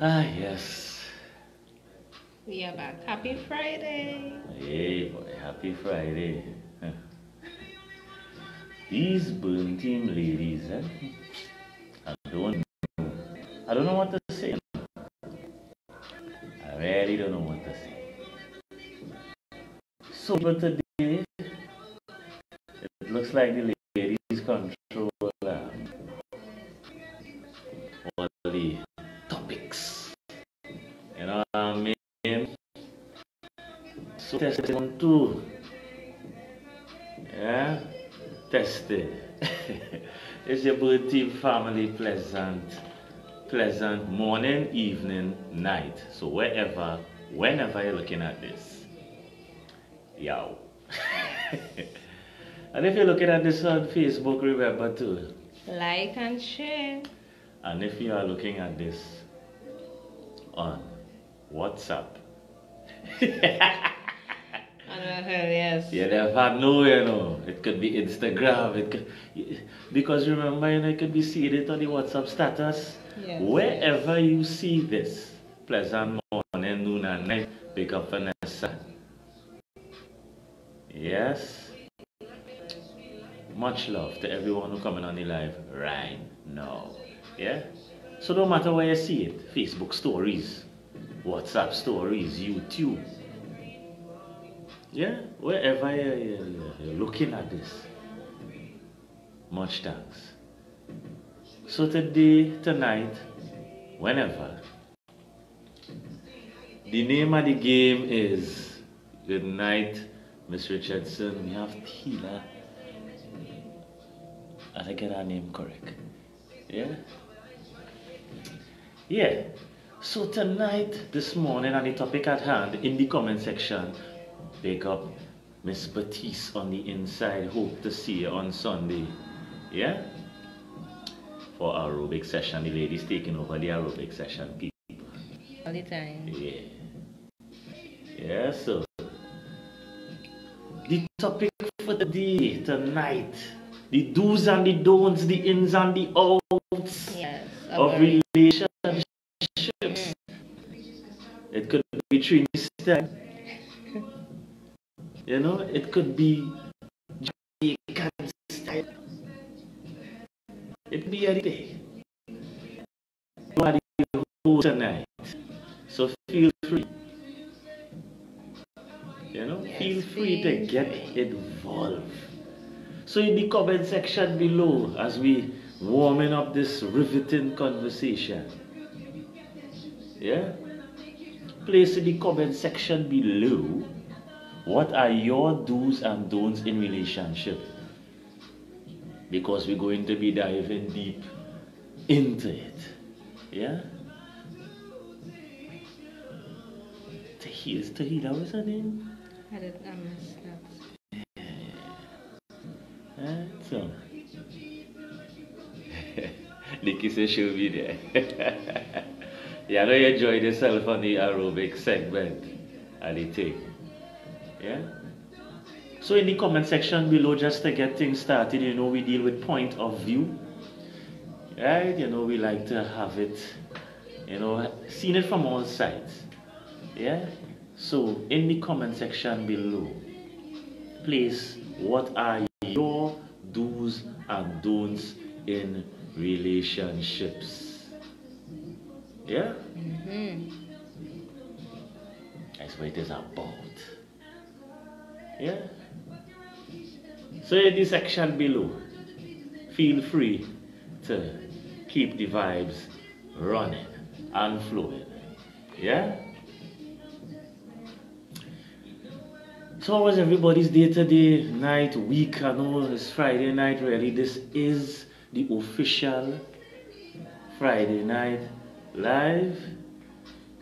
Ah, yes. We are back. Happy Friday. Hey, boy, happy Friday. These burn team ladies, I don't know. I don't know what to say. I really don't know what to say. So, but today, it looks like the ladies control all the topics. You know what I mean? So, test one, two. Yeah? Tested. It's your bird team family pleasant morning, evening, night. So whenever you're looking at this, yo. And if you're looking at this on Facebook, remember to Like and share. and if you are looking at this on WhatsApp, Yes. you never know, you know. It could be Instagram, because remember, you know, you could be seeing it on the WhatsApp status. Yes. Wherever you see this, pleasant morning, noon, and night, pick up Vanessa. Yes. Much love to everyone who coming on the live right now. Yeah. So no matter where you see it, Facebook stories, WhatsApp stories, YouTube. Yeah, wherever you're looking at this, much thanks. So today, tonight, whenever, the name of the game is Good Night, Miss Richardson. We have Tila. I get her name correct. Yeah? Yeah. So tonight, this morning, on the topic at hand, in the comment section, pick up Miss Batiste on the inside. Hope to see you on Sunday. Yeah? For our aerobic session. The ladies taking over the aerobic session. People. All the time. Yeah. Yeah, so the topic for the day tonight, the do's and the don'ts, the ins and the outs Yes. of relationships. It could be Trini style, you know, it could be Jamaican style, it could be anything. Nobody who tonight, so feel free, you know, Yes, feel free to get involved. So in the comment section below, as we warming up this riveting conversation, yeah, place in the comment section below, what are your do's and don'ts in relationship? Because we're going to be diving deep into it. Yeah? Tahila, what's her name? I missed that. So, Nikki says she'll be there. Yeah, I know you enjoyed yourself on the aerobic segment and the thing. Yeah? So in the comment section below, just to get things started, you know, we deal with point of view. Right? You know, we like to have it, you know, seen it from all sides. Yeah? So in the comment section below, please, what are your do's and don'ts in relationships? Yeah? That's what it is about. Yeah? So in the section below, feel free to keep the vibes running and flowing. Yeah? So how was everybody's day today, night, week? I know it's Friday night really. This is the official Friday night live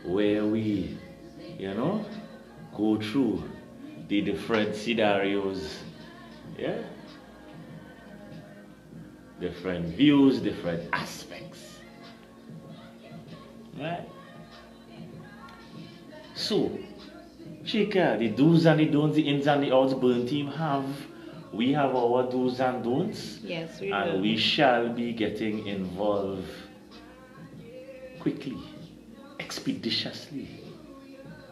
where we, you know, go through the different scenarios. Yeah? Different views, different aspects. Right? So, Chika, the do's and the don'ts, the ins and the outs, Burn Team we have our do's and don'ts. Yes, we we shall be getting involved quickly. expeditiously.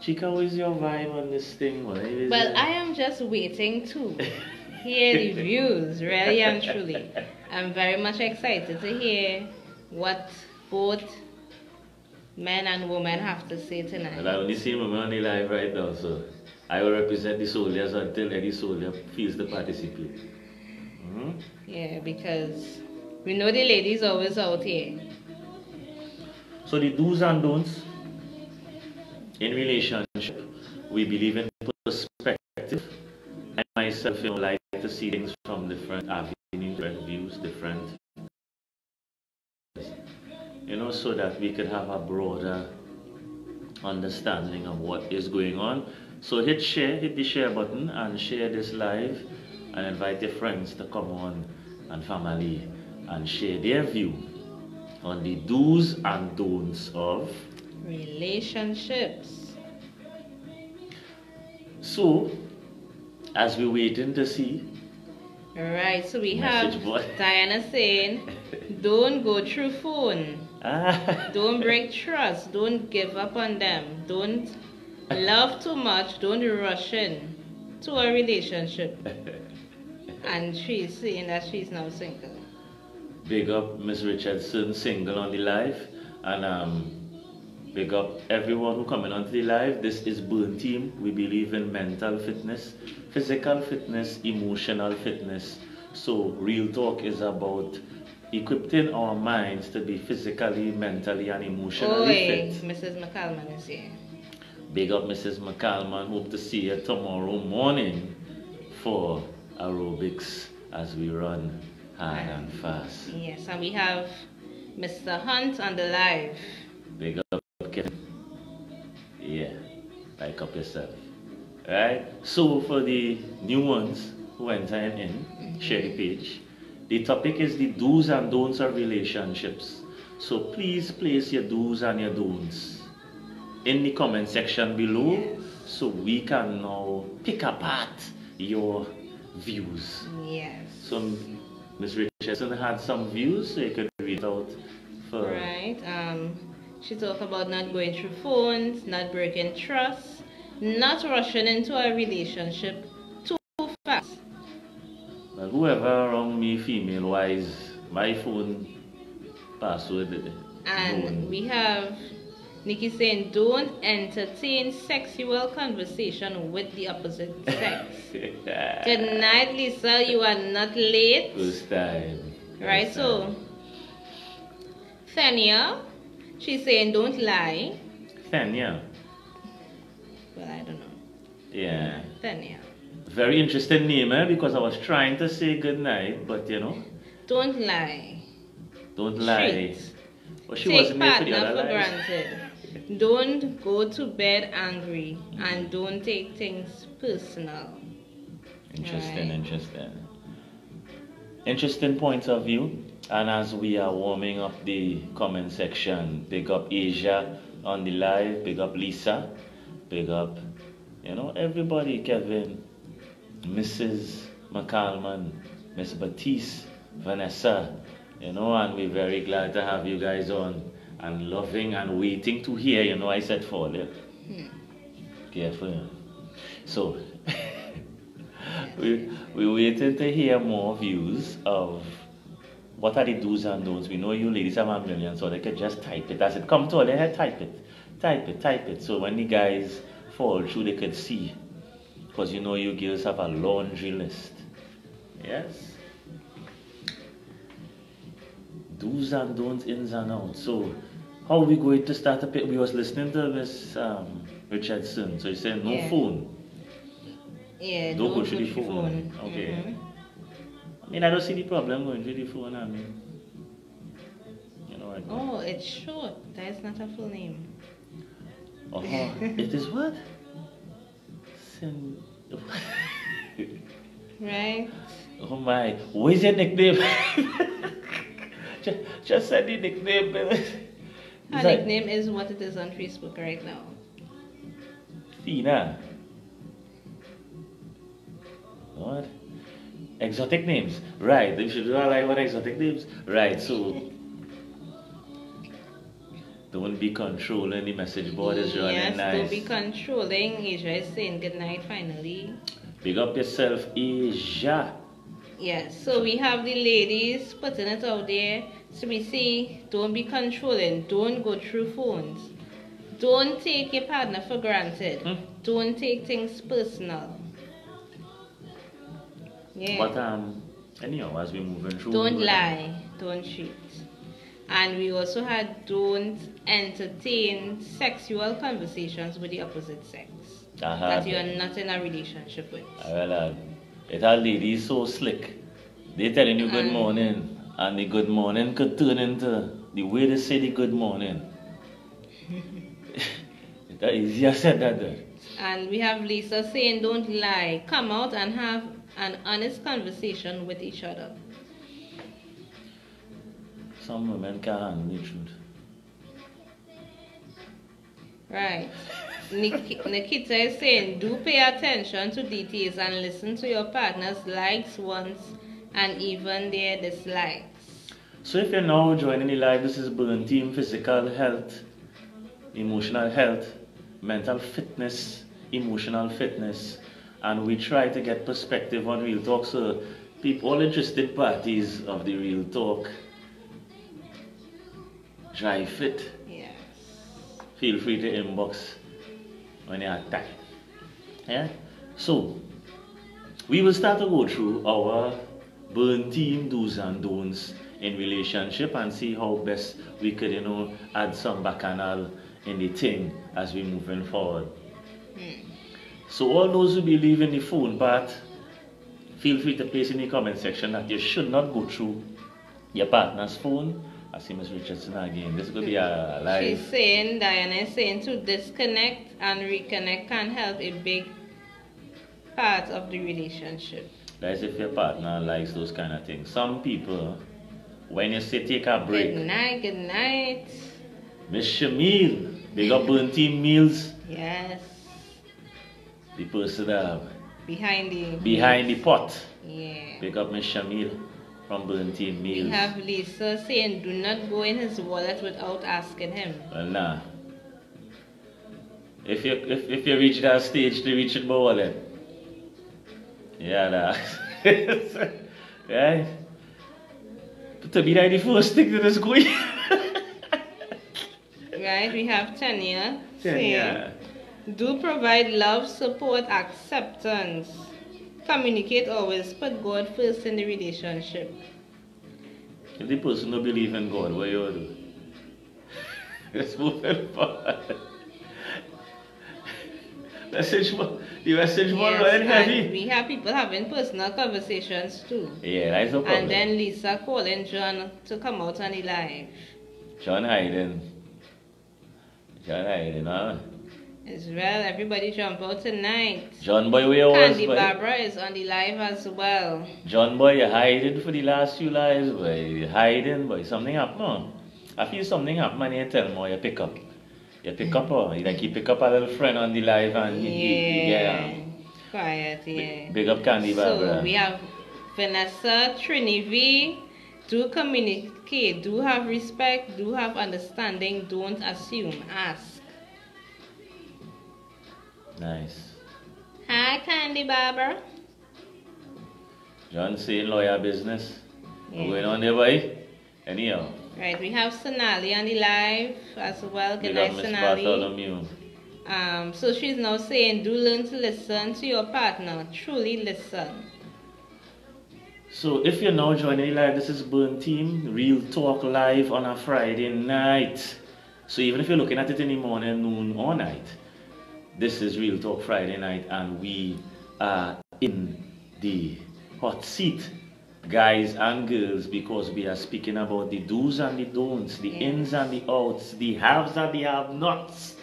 Chika, what is your vibe on this thing? Well, I am just waiting to hear the views, really and truly. I'm very much excited to hear what both men and women have to say tonight. Well, I only see women on the live right now, so I will represent the soldiers until any soldier feels to participate. Yeah, because we know the ladies always out here. So the do's and don'ts in relationship, we believe in perspective. I myself, like to see things from different avenues, different views, different, so that we could have a broader understanding of what is going on. So hit the share button and share this live and invite your friends to come on and family and share their view on the do's and don'ts of relationships. So, as we're waiting to see. Alright, so we have Diana saying, don't go through phone. Don't break trust. Don't give up on them. Don't love too much. Don't rush in to a relationship. And she's saying that she's now single. Big up Miss Richardson, single on the live. And big up everyone who coming onto the live. This is Burn Team. We believe in mental fitness, physical fitness, emotional fitness. So real talk is about equipping our minds to be physically, mentally, and emotionally fit. Mrs. McCalman is here. Big up Mrs. McCalman. Hope to see you tomorrow morning for aerobics as we run hard and fast. Yes, and we have Mr. Hunt on the live. Big up Kevin. Yeah, like up yourself. Alright, so for the new ones who enter in, share the page. The topic is the do's and don'ts of relationships. So please place your do's and your don'ts in the comment section below, so we can now pick apart your views. Yes. So Ms. Richardson had some views, so you could read out for... Right. She talked about not going through phones, not breaking trust, not rushing into a relationship too fast. Well, whoever around me, female-wise, my phone password. And we have Nikki saying, don't entertain sexual conversation with the opposite sex. Good night, Lisa. You are not late. First time. Right, so Thania, she's saying, don't lie. Thania. Well, I don't know. Yeah. Thania. Very interesting name, because I was trying to say good night, but don't lie. Don't lie. Well, she Take wasn't made for the partner other for lives. granted. Don't go to bed angry, and don't take things personal. Interesting, Right. interesting. Interesting points of view. And as we are warming up the comment section, big up Asia on the live, big up Lisa, big up, everybody, Kevin, Mrs. McCalman, Miss Batiste, Vanessa, and we're very glad to have you guys on and loving and waiting to hear, I said fall. Careful. So, we're waiting to hear more views of what are the do's and don'ts. We know you ladies have a million, so they could just type it. As it comes to their head, type it. So when the guys fall through, they could see. Because you girls have a laundry list. Yes? Do's and don'ts, ins and outs. So, how are we going to start a pick? We was listening to Miss Richardson. So he said no phone. Yeah, Don't go through the phone. Okay. I don't see the problem going through the phone. Oh, it's short. That is not a full name. Oh, it is what? Right? Oh my, what is your nickname? just send the nickname. Her nickname is what it is on Facebook right now. Fina. What? Exotic names. Right, you should do like what exotic names. Right, so Don't be controlling. The message board is running nice. Don't be controlling. Asia is saying good night finally. Big up yourself, Asia. Yes, so we have the ladies putting it out there. So we say, don't be controlling. Don't go through phones. Don't take your partner for granted. Don't take things personal. Yeah. But anyhow, as we're moving through, don't lie. Don't cheat. And we also had don't entertain sexual conversations with the opposite sex that you are not in a relationship with. Well, it had ladies so slick. They telling you good morning, and the good morning could turn into the way they say the good morning. That easier said than that. And we have Lisa saying don't lie. Come out and have an honest conversation with each other. Some women can't handle the truth. Right. Nikita is saying, do pay attention to details and listen to your partner's likes, wants, and even their dislikes. So if you're now joining the live, this is Burn Team Physical Health, Emotional Health, Mental Fitness, Emotional Fitness, and we try to get perspective on Real Talk. So people, all interested parties of the Real Talk, Dry Fit. Yes. Feel free to inbox when you have time. Yeah? So, we will start to go through our Burn Team do's and don'ts in relationship and see how best we could, add some bacchanal in the thing as we're moving forward. So all those who believe in the phone part, feel free to place in the comment section that you should not go through your partner's phone. I see Ms. Richardson again. This will be a live. She's saying, Diana is saying, to disconnect and reconnect can help a big part of the relationship. That's if your partner likes those kind of things. Some people, when you say take a break. Good night, good night. Miss Shamil, big up Burn Team Meals. Yes. The person behind the pot. Yeah. Big up Miss Shamil from Burn Team Meals. We have Lisa saying, do not go in his wallet without asking him. Well, nah. If you reach that stage to reach in my wallet. Yeah, nah. Right? To be like the first thing that is going. Right, we have Tanya saying, do provide love, support, acceptance. Communicate always. Put God first in the relationship. If the person don't believe in God, what you do? Let's move forward. The message board running heavy. We have people having personal conversations too. Yeah, that's no problem. And then Lisa calling John to come out on the live. John hiding, huh? As well, everybody jump out tonight. John boy, where you was? Candy Barbara is on the live as well. John boy, you're hiding for the last few lives, boy. You're hiding, boy. Something happened, no? I feel something happened, and you tell me, you pick up. You pick up, like you pick up a little friend on the live and quiet, yeah. Big up Candy Barbara. So we have Vanessa, Trinivi. Do communicate, do have respect, do have understanding, don't assume, ask. Nice. Hi, Candy Barbara. John saying lawyer business. What's going on there, boy? Anyhow. Right, we have Sonali on the live as well. Good night, Sonali. So she's now saying, do learn to listen to your partner. Truly listen. So if you're now joining live, this is Burn Team Real Talk live on a Friday night. So even if you're looking at it in the morning, noon, or night, this is Real Talk Friday night, and we are in the hot seat, guys and girls, because we are speaking about the do's and the don'ts, the ins and the outs, the haves and the have-nots.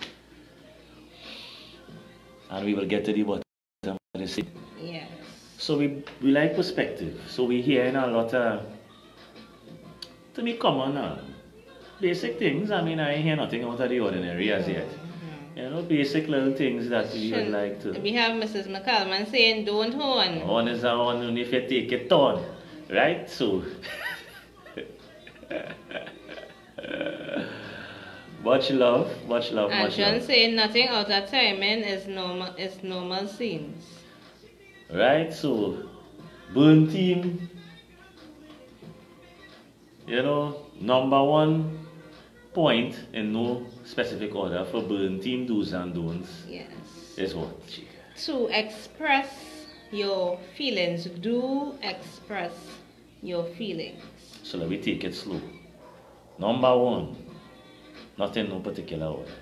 And we will get to the bottom of this. Yes. So we like perspective. So we're hearing a lot of, to be common, basic things. I mean, I hear nothing out of the ordinary as yet. Basic little things that we would like to. We have Mrs. McCallman saying, don't horn. Horn is a horn only if you take it on. Right? So. But Much love, much love, and much John love. saying nothing out of timing is normal scenes. Right, so burn team, number one point in no specific order for burn team do's and don'ts. Yes. Is what, Chika? To express your feelings. Do express your feelings. So let me take it slow. Number one, not in no particular order.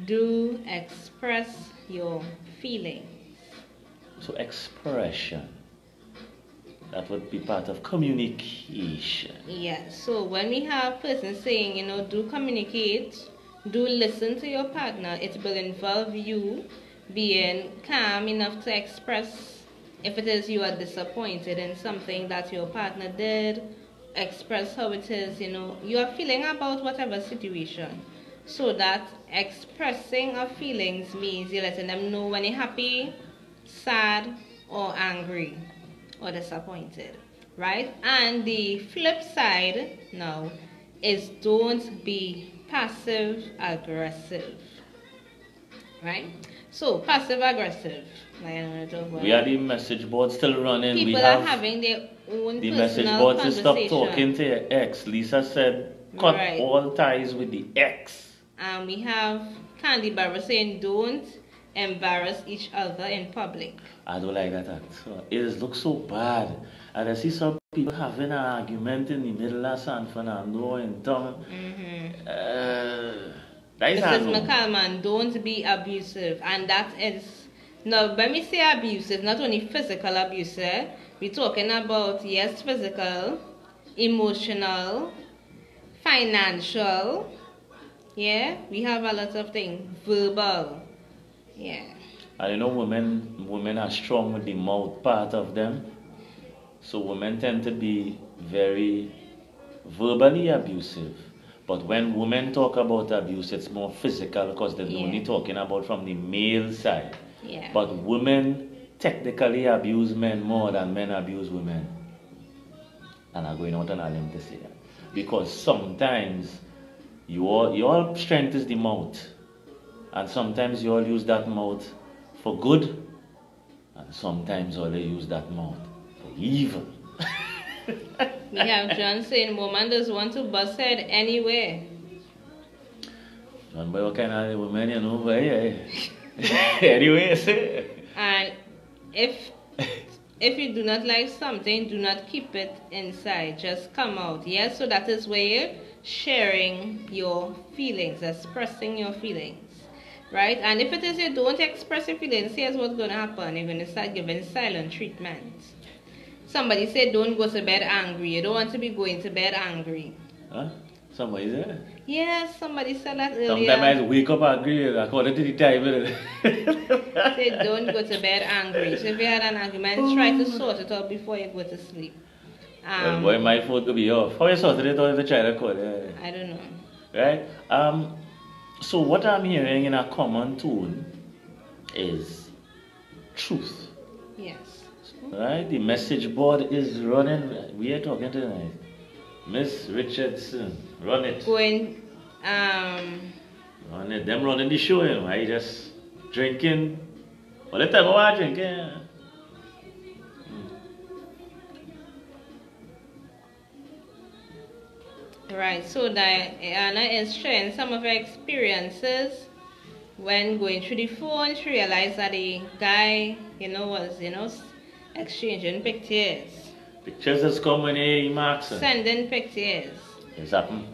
Do express your feelings. So expression, that would be part of communication. Yes. So when we have persons saying, do communicate, do listen to your partner, it will involve you being calm enough to express if it is you are disappointed in something that your partner did, express how it is, you are feeling about whatever situation. So that expressing of feelings means you're letting them know when you're happy, sad, or angry, or disappointed, right? And the flip side now is don't be passive aggressive, right? So passive aggressive, we are the message board still running. People are having their own the personal message board to stop conversation. talking to your ex. Lisa said, cut all ties with the ex. And we have Candy Barber saying, don't embarrass each other in public. I don't like that act. It looks so bad. And I see some people having an argument in the middle of San Fernando and Tom. Mrs. McCallman, don't be abusive. And that is, now when we say abusive, not only physical abuse, we're talking about, yes, physical, emotional, financial, yeah, we have a lot of things, verbal, yeah. And women are strong with the mouth part of them. So women tend to be very verbally abusive. But when women talk about abuse, it's more physical because they're only talking about from the male side. Yeah. But women technically abuse men more than men abuse women. And I'm going out on a limb to say that. Because sometimes your strength is the mouth. And sometimes you all use that mouth for good. And sometimes all they use that mouth for evil. We have John saying, woman does want to bust head anywhere. John, boy, what kind of woman, but yeah. Anyway, say. And if you do not like something, do not keep it inside. Just come out. Yes, so that is where you're sharing your feelings, expressing your feelings. Right? And if it is you don't express your feelings, here's what's going to happen. You're going to start giving silent treatment. Somebody said don't go to bed angry. You don't want to be going to bed angry. Huh? Somebody said? Yes, somebody said that earlier. Sometimes I wake up angry according to the time. Say don't go to bed angry. So if you had an argument, try to sort it out before you go to sleep. Well, boy, my phone could be off. How you sorted it out if you try to call it? I don't know. Right? So what I'm hearing in a common tone is truth. Yes. Right? The message board is running. We are talking tonight. Miss Richardson, run it. Going, Run it. Them running the show, I just drinking. All the time I drinking. Right, so Diana is sharing some of her experiences when going through the phone. She realized that the guy, was, exchanging pictures. Pictures is coming in, Marks. Sending pictures. It's happened.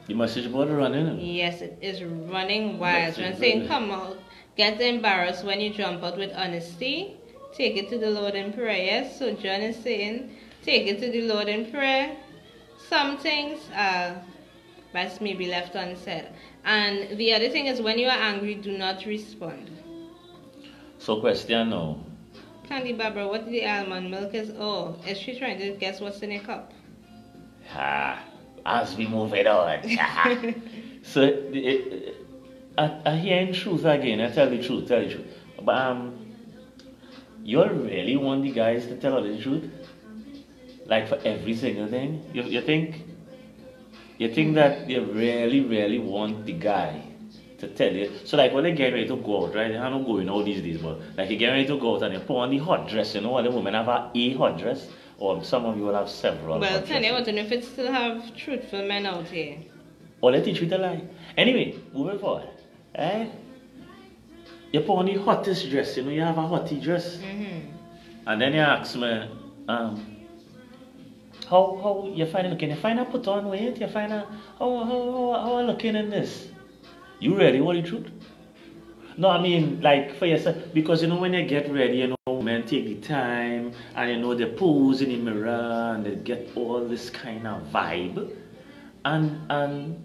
The message board running. Yes, it is running wild. I'm saying, come out, get embarrassed when you jump out with honesty. Take it to the Lord in prayer. Yes, so John is saying, take it to the Lord in prayer. Some things best may be left unsaid. And the other thing is, when you are angry, do not respond. So question now. Candy Barbara, what the almond milk is? Oh, is she trying to guess what's in a cup? As we move it on. So, I hear truth again. I tell the truth. But you really want the guys to tell the truth? Like for every single thing? You think You think that you really, really want the guy to tell you. So like when they get ready to go out, right? I don't go in all these days, but like you get ready to go out and you put on the hot dress, you know, all the women have a hot dress, or some of you will have several. Well, Tanya, I want to know if it still have truthful men out here. Or let teach you to lie. Anyway, moving forward. Eh? You put on the hottest dress, you know, you have a hottie dress. And then you ask me, how you find it looking? You find I put on weight? You find out how I looking in this? You ready? What the truth? No, I mean like for yourself, because you know when you get ready, you know, men take the time and you know they pose in the mirror and they get all this kind of vibe, and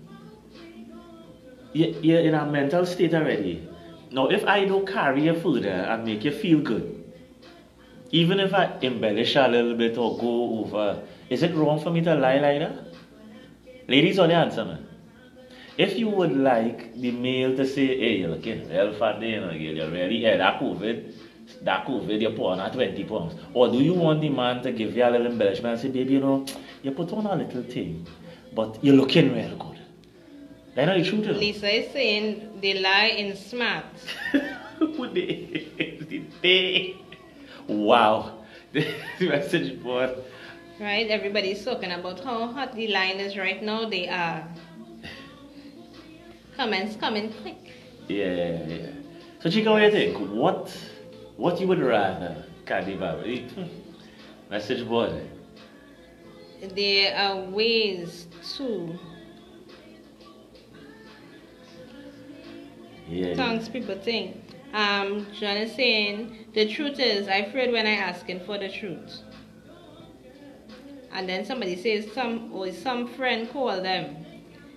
you're in a mental state already. Now, if I don't carry you further and make you feel good, even if I embellish a little bit or go over, is it wrong for me to lie like that? Ladies, only answer me. If you would like the male to say, hey, you're looking real fat there, you know, you're really, yeah, that COVID, you put on at 20 pounds. Or do you want the man to give you a little embellishment and say, baby, you know, you put on a little thing, but you're looking real good. That's not the truth, you know? Lisa is saying they lie in smart. Would they? Wow. The message board. Right? Everybody's talking about how hot the line is right now. They are. Comments coming quick. Yeah. So Chika, what do you think? What you would rather, Kadiba? Message board. There are ways to. Yeah. Songs people think. John is saying the truth is I afraid when I asking for the truth. And then somebody says some friend call them.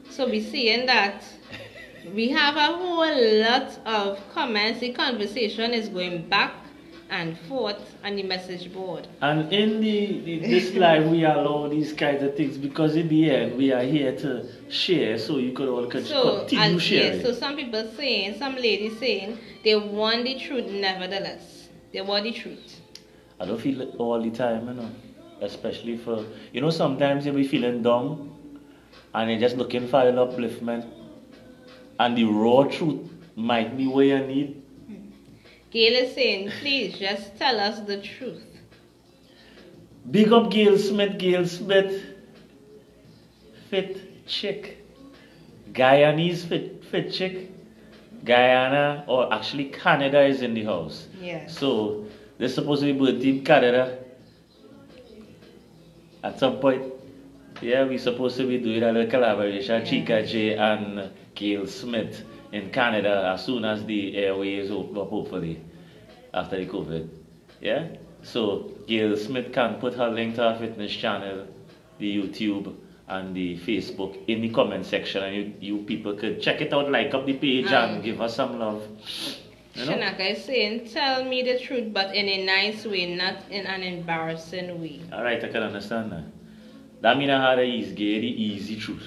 So we seeing that we have a whole lot of comments. The conversation is going back and forth on the message board. And in this live we allow these kinds of things because in the end we are here to share so you could all continue sharing. Yeah, so some people saying, some ladies saying they want the truth nevertheless. They want the truth. I don't feel it all the time, you know. Especially for, you know, sometimes you'll be feeling down and you're just looking for an upliftment and the raw truth might be what you need. Gail is saying, please just tell us the truth. Big up Gail Smith. Fit chick. Guyanese fit chick. Guyana, or actually Canada is in the house. Yeah. So, there's supposed to be birthday in Canada. At some point, yeah, we're supposed to be doing a little collaboration, yeah. Chika J and Gail Smith in Canada as soon as the airways open up, hopefully, after the COVID. Yeah? So, Gail Smith can put her link to her fitness channel, the YouTube, and the Facebook in the comment section, and you people could check it out, like up the page, and give us some love. You know? Shanaka is saying, tell me the truth, but in a nice way, not in an embarrassing way. Alright, I can understand that. That means I had the easy truth.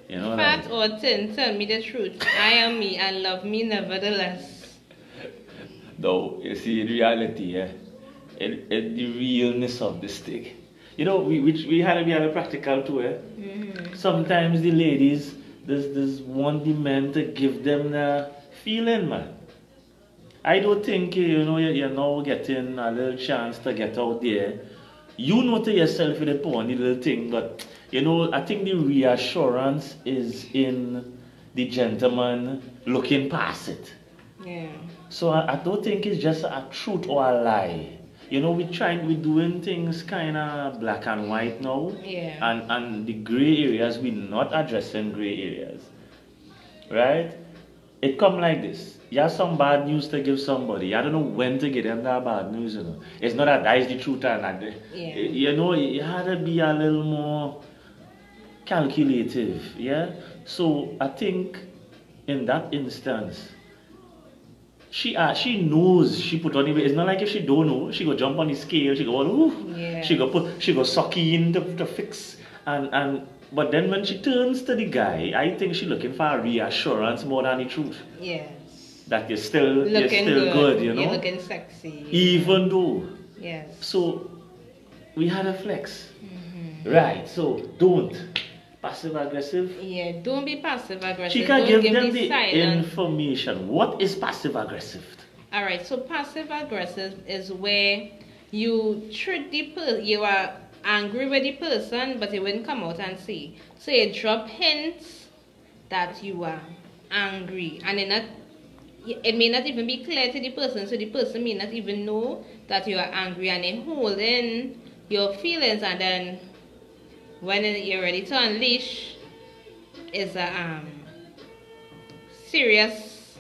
You know, fat or thin, tell me the truth. I am me and love me nevertheless. No, you see, in reality, yeah, the realness of this thing. You know, we had to be a practical too, eh? Sometimes the ladies, there's want the men to give them the feeling, man. I don't think, you know, you're now getting a little chance to get out there. You know to yourself with the pony little thing, but, you know, I think the reassurance is in the gentleman looking past it. Yeah. So I don't think it's just a truth or a lie. You know, we're doing things kind of black and white now. Yeah. And the gray areas, we're not addressing gray areas. Right? It come like this. You have some bad news to give somebody. I don't know when to get them that bad news, you know. It's not that is the truth and that. Yeah. You know, you had to be a little more calculative, yeah? So I think in that instance, she knows she put on the weight. It's not like if she don't know, she go jump on the scale, she go, ooh, yeah. she go sucky in to fix but then when she turns to the guy, I think she's looking for a reassurance more than the truth. Yes. That you're still good, you know? You're looking sexy. Even though. Yes. So we had a flex. Right, so don't Passive aggressive? Yeah, don't be passive aggressive. Chika, Don't give them the the information. What is passive aggressive? Alright, so passive aggressive is where you treat the person, you are angry with the person, but you wouldn't come out and say. So you drop hints that you are angry, and it may not even be clear to the person, so the person may not even know that you are angry, and they hold in your feelings, and then when you're ready to unleash, it's a serious.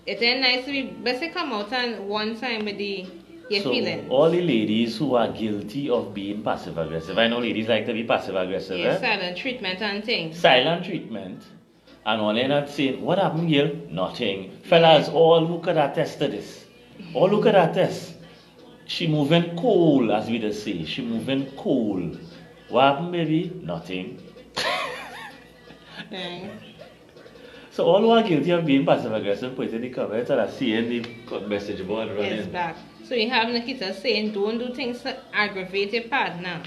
It ain't nice to be best come out and one time with your feelings. All the ladies who are guilty of being passive aggressive, I know ladies like to be passive aggressive. Yeah, silent treatment and things. Silent treatment. And all they're not saying, what happened here? Nothing. Fellas, all who could attest to this. All who could attest. She moving cool, as we just say. She moving cool. What happened, baby? Nothing. Okay. So all who are guilty of being passive aggressive, put it in the comments and I see in the message board running. It's back. So we have Nikita saying, don't do things to aggravate your partner.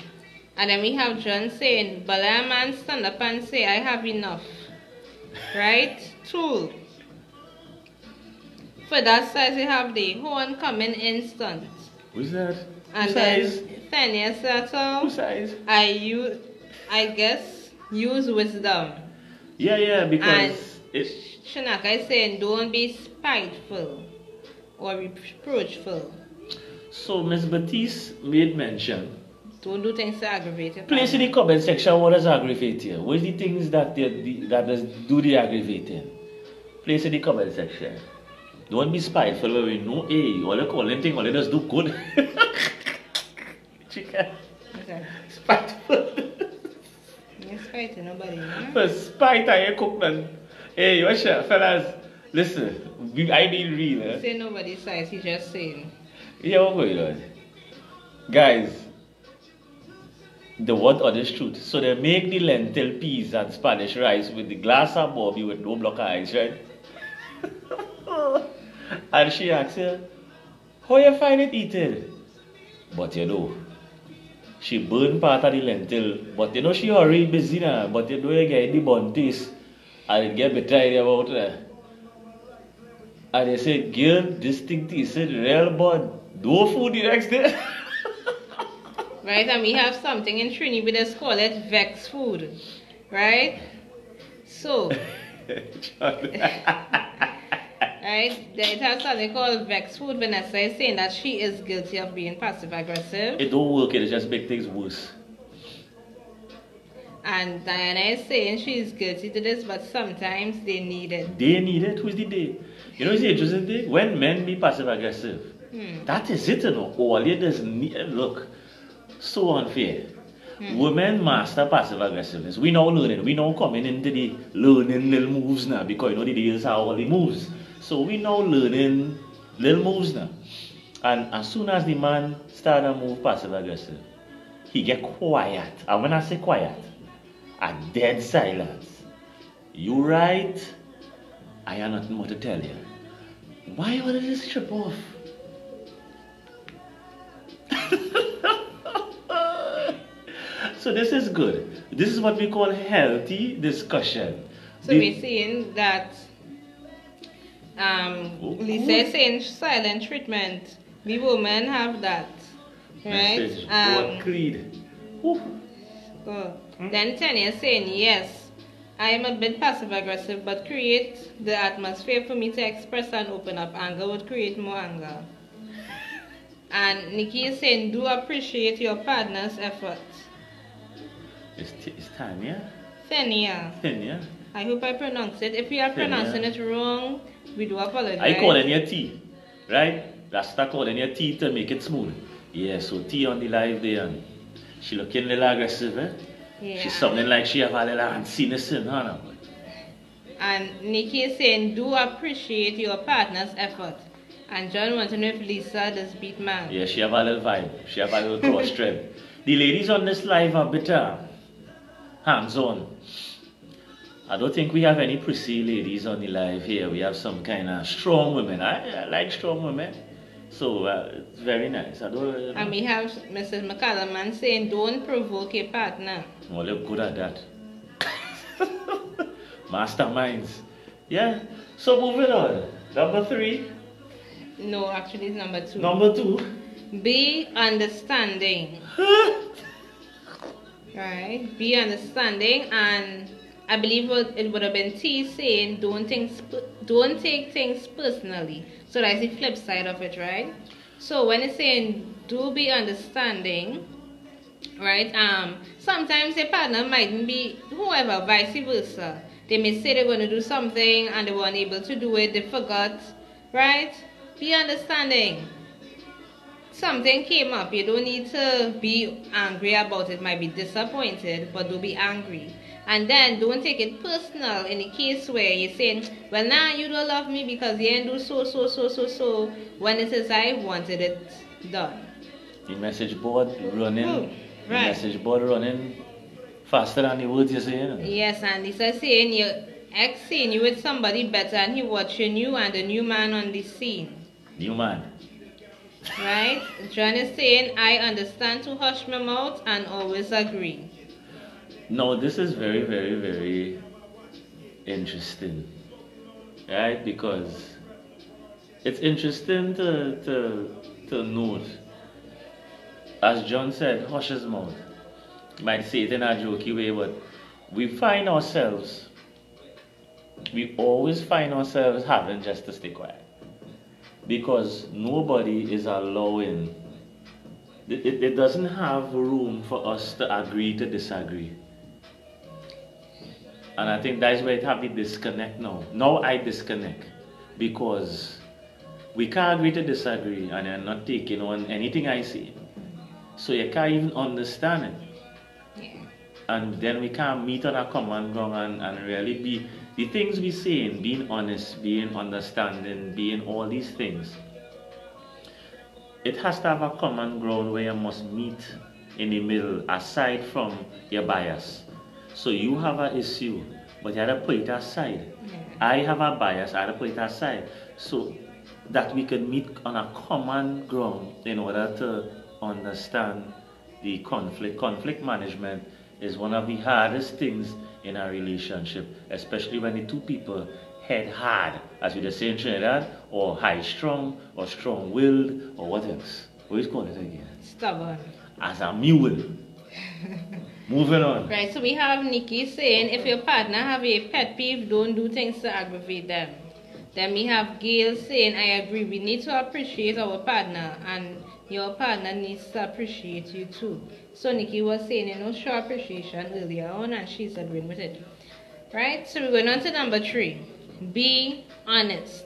And then we have John saying, but a man stand up and say, I have enough. Right? Two. For that size, we have the horn coming instant. Who's that? And then Thania Sato. Who size? I guess use wisdom. Yeah, because Shanaka is saying don't be spiteful or reproachful. So Miss Batiste made mention. Don't do things to aggravate you. Place in the comment section what does aggravate you. What is the things that does do the aggravating? Place in the comment section. Don't be spiteful when we know, hey, all you call anything, all you just do good. Chika. Okay. Spiteful. You're spiting nobody, no? For spite I cook man. Hey, watch out, fellas. Listen, I mean real. Eh? Say nobody's size, he's just saying. Yeah, what's going on? Guys, the what honest truth. So they make the lentil peas and Spanish rice with the glass of Bobby with no block of ice, right? And she asks her, how you find it eaten? But you know, she burn part of the lentil, but you know she already busy now, but you know you get the bun taste, and it get better about her. And they say, girl, this thing tasted real bad. No food the next day. Right, and we have something in Trinity, we just call it vex food. Right? So, right, it has something called vex food. Vanessa is saying that she is guilty of being passive aggressive. It don't work, it just make things worse. And Diana is saying she's guilty to this, but sometimes they need it. They need it? Who's the day? You know, it's the interesting thing? When men be passive aggressive, that is it, you know. All you just need, look, so unfair. Women master passive aggressiveness. We now learning. We now coming into the learning little moves now because you know the deals are all the moves. So we now learning little moves now. And as soon as the man start to move passive aggressive, he get quiet. And when I say quiet, a dead silence. You right? I have nothing more to tell you. Why you want to just strip off? So this is good. This is what we call healthy discussion. So we're saying that Lisa is saying silent treatment. We women have that. Right? Message. Creed. Then Tanya is saying, yes, I am a bit passive aggressive, but create the atmosphere for me to express and open up. Anger would create more anger. And Nikki is saying, do appreciate your partner's effort. It's Tanya? Thania. I hope I pronounce it. If we are pronouncing it wrong, we do apologize. I call in your T, right? Rasta call in your T to make it smooth. Yeah, so T on the live there. She looking a little aggressive, eh? Yeah. She's something like she have a little antsiness in her. And Nikki is saying, do appreciate your partner's effort. And John wants to know if Lisa does beat man. Yeah, she have a little vibe. She have a little cross trend. The ladies on this live are bitter. Hands-on. I don't think we have any prissy ladies on the live here. We have some kind of strong women. I like strong women. So it's very nice. And we have Mrs. McCallum saying, don't provoke your partner. Well, look good at that. Masterminds. Yeah. So moving on. Number 3. No, actually it's number 2. Number 2. Be understanding. Right? Be understanding, and I believe it would have been T saying don't take things personally. So that's the flip side of it, right? So when it's saying do be understanding, right? Sometimes your partner mightn't be whoever, vice versa. They may say they're going to do something and they weren't able to do it, they forgot, right? Be understanding. Something came up, you don't need to be angry about it. Might be disappointed, but don't be angry. And then don't take it personal in the case where you're saying, well, now you don't love me because you didn't do so, when it is I wanted it done. The message board running. Right. The message board running faster than the words you're saying. Yes, and this is saying your ex seeing you with somebody better and he watching you and a new man on the scene. New man. Right? John is saying, I understand to hush my mouth and always agree. No, this is very, very, very interesting. Right? Because it's interesting to note, as John said, hush his mouth. You might say it in a jokey way, but we always find ourselves having just to stay quiet. Because nobody is allowing, it doesn't have room for us to agree to disagree. And I think that's where it have the disconnect now. Now I disconnect because we can't agree to disagree and you're not taking on anything I say. So you can't even understand it. Yeah. And then we can't meet on a common ground and really be the things we saying, being honest, being understanding, being all these things. It has to have a common ground where you must meet in the middle aside from your bias. So you have an issue, but you have to put it aside. Yeah. I have a bias, I have to put it aside. So that we can meet on a common ground in order to understand the conflict. Conflict management is one of the hardest things in a relationship, especially when the two people head hard, as we just say in Trinidad, or high strung, or strong willed, or what else? What is it called again? Stubborn. As a mule. Moving on. Right, so we have Nikki saying if your partner have a pet peeve, don't do things to aggravate them. Then we have Gail saying, I agree, we need to appreciate our partner and your partner needs to appreciate you too. So Nikki was saying, show appreciation earlier on and she's agreeing with it. Right, so we're going on to number 3. Be honest.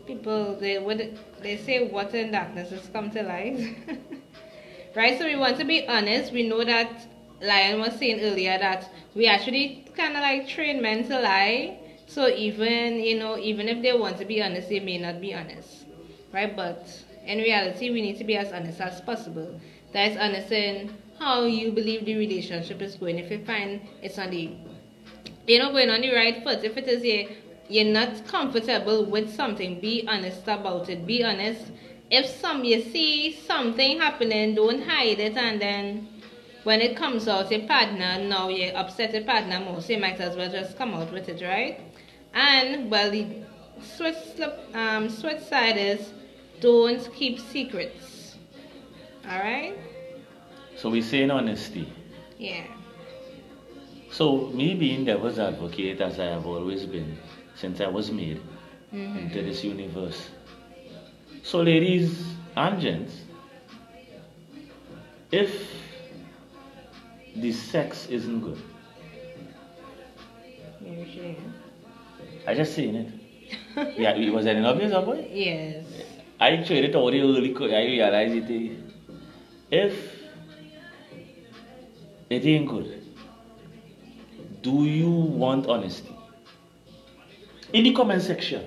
People, they say water in darkness has come to light. Right, so we want to be honest. We know that Lion was saying earlier that we actually kind of like train men to lie. So even if they want to be honest, they may not be honest, right? But in reality, we need to be as honest as possible. That is honest in how you believe the relationship is going. If you find it's on the, going on the right foot, if it is you're not comfortable with something, be honest about it. Be honest. If you see something happening, don't hide it, and then when it comes out, your partner, now you upset your partner more, so you might as well just come out with it, right? And, well, the switch side is don't keep secrets. Alright? So we're saying honesty. Yeah. So me being devil's advocate, as I have always been, since I was made into this universe. So ladies and gents, if the sex isn't good, I just saying it. Yeah, was that an obvious boy? Yes. I tried it already early, I realized it. If it ain't good, do you want honesty? In the comment section.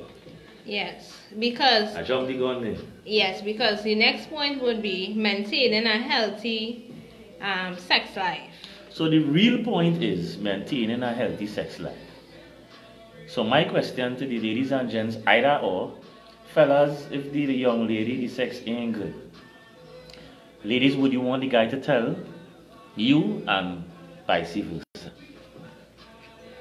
Yes, because I jumped the gun there. Yes, because the next point would be maintaining a healthy sex life. So the real point is maintaining a healthy sex life. So my question to the ladies and gents, either or, fellas, if the young lady, the sex ain't good. Ladies, would you want the guy to tell you and vice versa?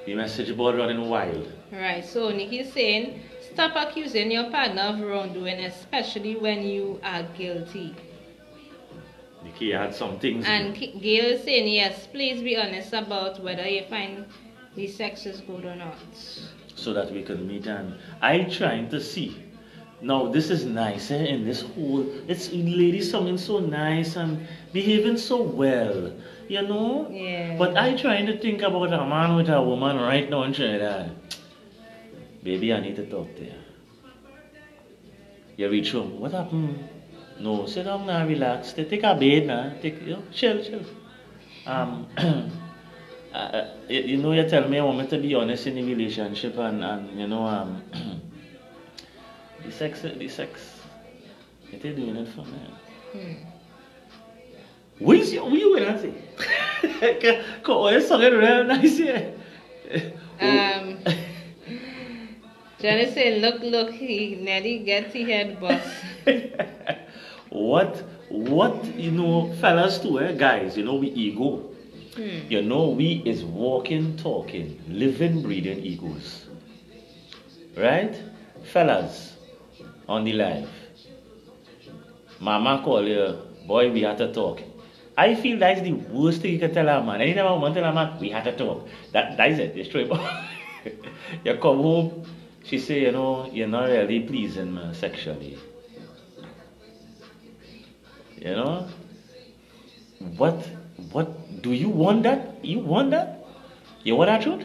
The message board running wild. Right, so Nikki's saying, stop accusing your partner of wrongdoing, especially when you are guilty. Nikki had some things. And Gail is saying, yes, please be honest about whether you find the sex is good or not. So that we can meet, and I trying to see. Now this is nice, in this whole, it's ladies sounding so nice and behaving so well, you know? Yeah. But I trying to think about a man with a woman right now in Trinidad. Baby, I need to talk to you. You reach home, what happened? No, sit down now, relax. Take a bed now. Chill. You know, you tell me I want me to be honest in the relationship, and you know, the sex, it is doing it for me. What you gonna say? It's something real nice here. Johnny said, look, he nearly gets his head bust. What, you know, fellas too, guys, you know, we ego. You know, we is walking, talking, living, breathing egos. Right? Fellas, on the live. Mama call you, boy, we have to talk. I feel that's the worst thing you can tell a man. Anytime I want to tell a man, we have to talk. That is it, it's straight. You come home, she say, you know, you're not really pleasing me sexually. You know? What do you want that? You want that? You want that truth?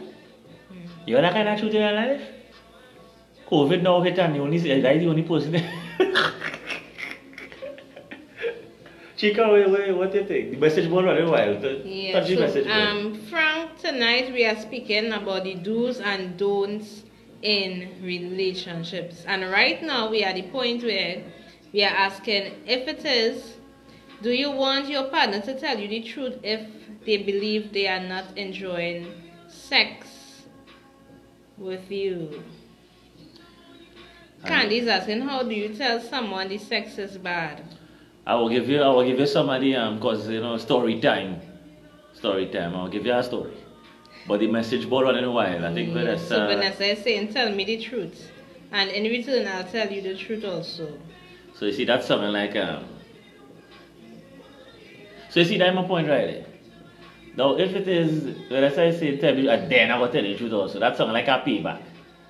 You want that kind of truth in your life? COVID now hit and that's the only person. Chika, what do you think? The message board running wild. Yeah, so, Frank, tonight we are speaking about the do's and don'ts in relationships. And right now we are at the point where we are asking, if it is, do you want your partner to tell you the truth if they believe they are not enjoying sex with you? Candy's asking, how do you tell someone the sex is bad? I will give you somebody because you know story time. I'll give you a story. But the message board running a while. I think that's so Vanessa is saying, tell me the truth, and in return I'll tell you the truth also. So you see that's something like so you see that's my point right there. Now if it is Vanessa say tell you, then I will tell you the truth also. That's something like a payback.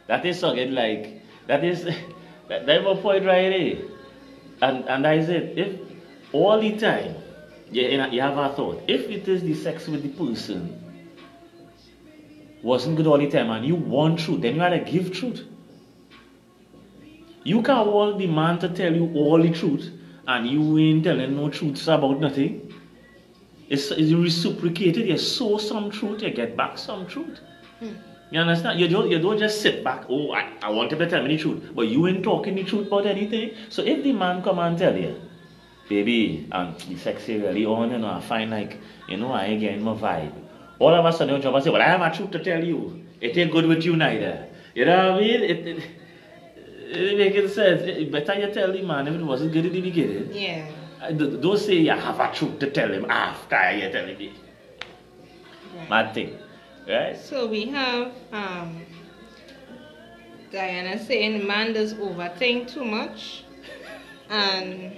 That is something like that's my point right there. And that is it. If all the time you have a thought, if it is the sex with the person wasn't good all the time and you want truth, then you gotta give truth. You can't want the man to tell you all the truth and you ain't telling no truths about nothing. It's reciprocated. You sow some truth, you get back some truth. You understand? You don't just sit back, oh, I want him to tell me the truth, but you ain't talking the truth about anything. So if the man come and tell you, baby, the sex is really on, you know, I find like, you know, I ain't getting my vibe. All of a sudden, your job say, well, I have a truth to tell you. It ain't good with you neither. You know what I mean? It makes sense. Better you tell the man if it wasn't good at the beginning. Yeah. Don't say you have a truth to tell him after you tell him it. Right. Mad thing. Right? So we have Diana saying man does overthink too much, and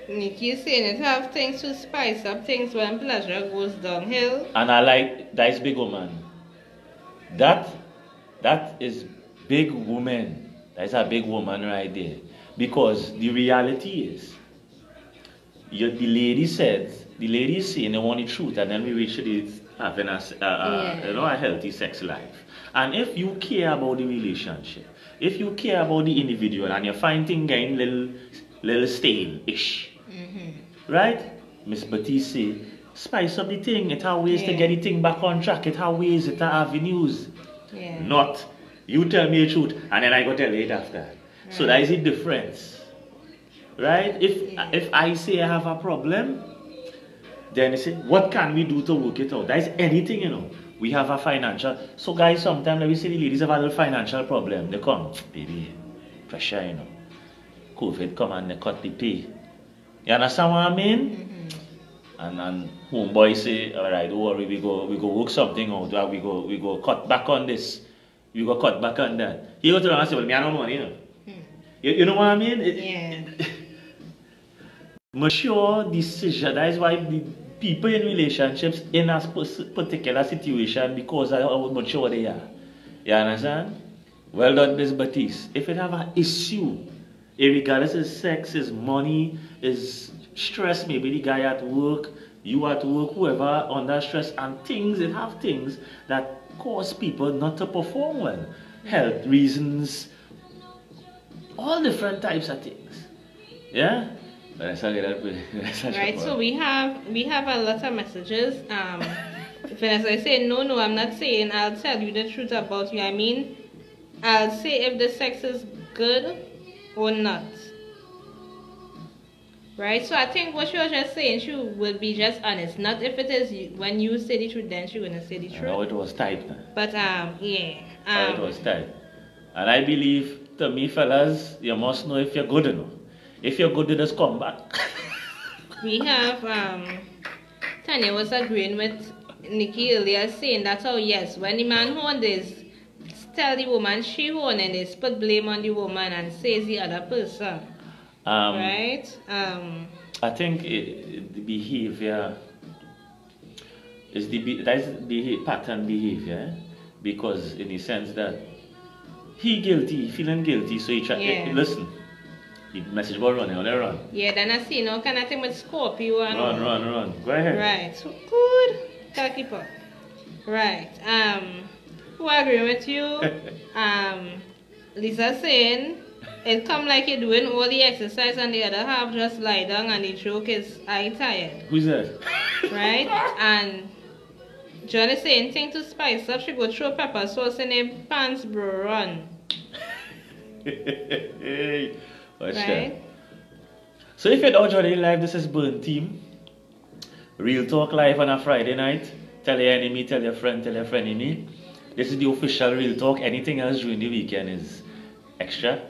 Nikki is saying it have things to spice up things when pleasure goes downhill. And I like that's big woman. That is big woman. That's a big woman right there. Because the reality is, the lady is saying they want the truth, and then we reach it having a healthy sex life. And if you care about the relationship, if you care about the individual, and you find things getting little stale-ish, right? Miss Batiste say, spice up the thing. It have ways to get the thing back on track. It have ways, it have avenues. Yeah. Not, you tell me the truth, and then I go tell you it after. Right. So that is the difference. Right? If I say I have a problem, then you say, what can we do to work it out? That is anything, you know. We have a financial. So guys, sometimes let me say the ladies have a little financial problem. They come, baby, pressure, you know. COVID come and they cut the pay. You understand what I mean? And homeboy say, all right, don't worry, we go work something out, or we go cut back on this, we go cut back on that. He go to and say, well, me I no money, you know. You know what I mean? Yeah. Mature decision. That is why the people in relationships in a particular situation, because of how mature they are. You understand? Well done, Miss Batiste. If it have an issue, regardless of sex, is money, is stress, maybe the guy at work, you at work, whoever under stress, and things, it have things that cause people not to perform well. Health reasons, all different types of things. Yeah? Right, so we have a lot of messages. As I say, no, I'm not saying I'll tell you the truth about you. I mean, I'll say if the sex is good or not. Right, so I think what she was just saying, she will be just honest. Not if it is when you say the truth, then she gonna say the truth. No, it was tight. But yeah. It was tight. And I believe, to me, fellas, you must know if you're good enough. If you're good, you just come back. We have Tanya was agreeing with Nikki earlier, saying that, oh yes, when the man hold this, tell the woman she hold, and they put blame on the woman and says the other person. Right? I think the behavior is the pattern behavior, because in the sense that he guilty, feeling guilty, so he try listen. The message board running on run. Yeah, then I see no kind of thing with Scorpio and run. Go ahead. Right. So good. Gotta keep up. Right. Who agree with you? Lisa saying it come like you're doing all the exercise and the other half just lie down and the joke is I tired. Who's that? Right? And John is saying thing to spice up, she go throw pepper sauce in her pants, bro, run. Right? So if you're not joining live, this is Burn Team. Real Talk live on a Friday night. Tell your enemy, tell your friend, tell your frenemy. This is the official Real Talk. Anything else during the weekend is extra.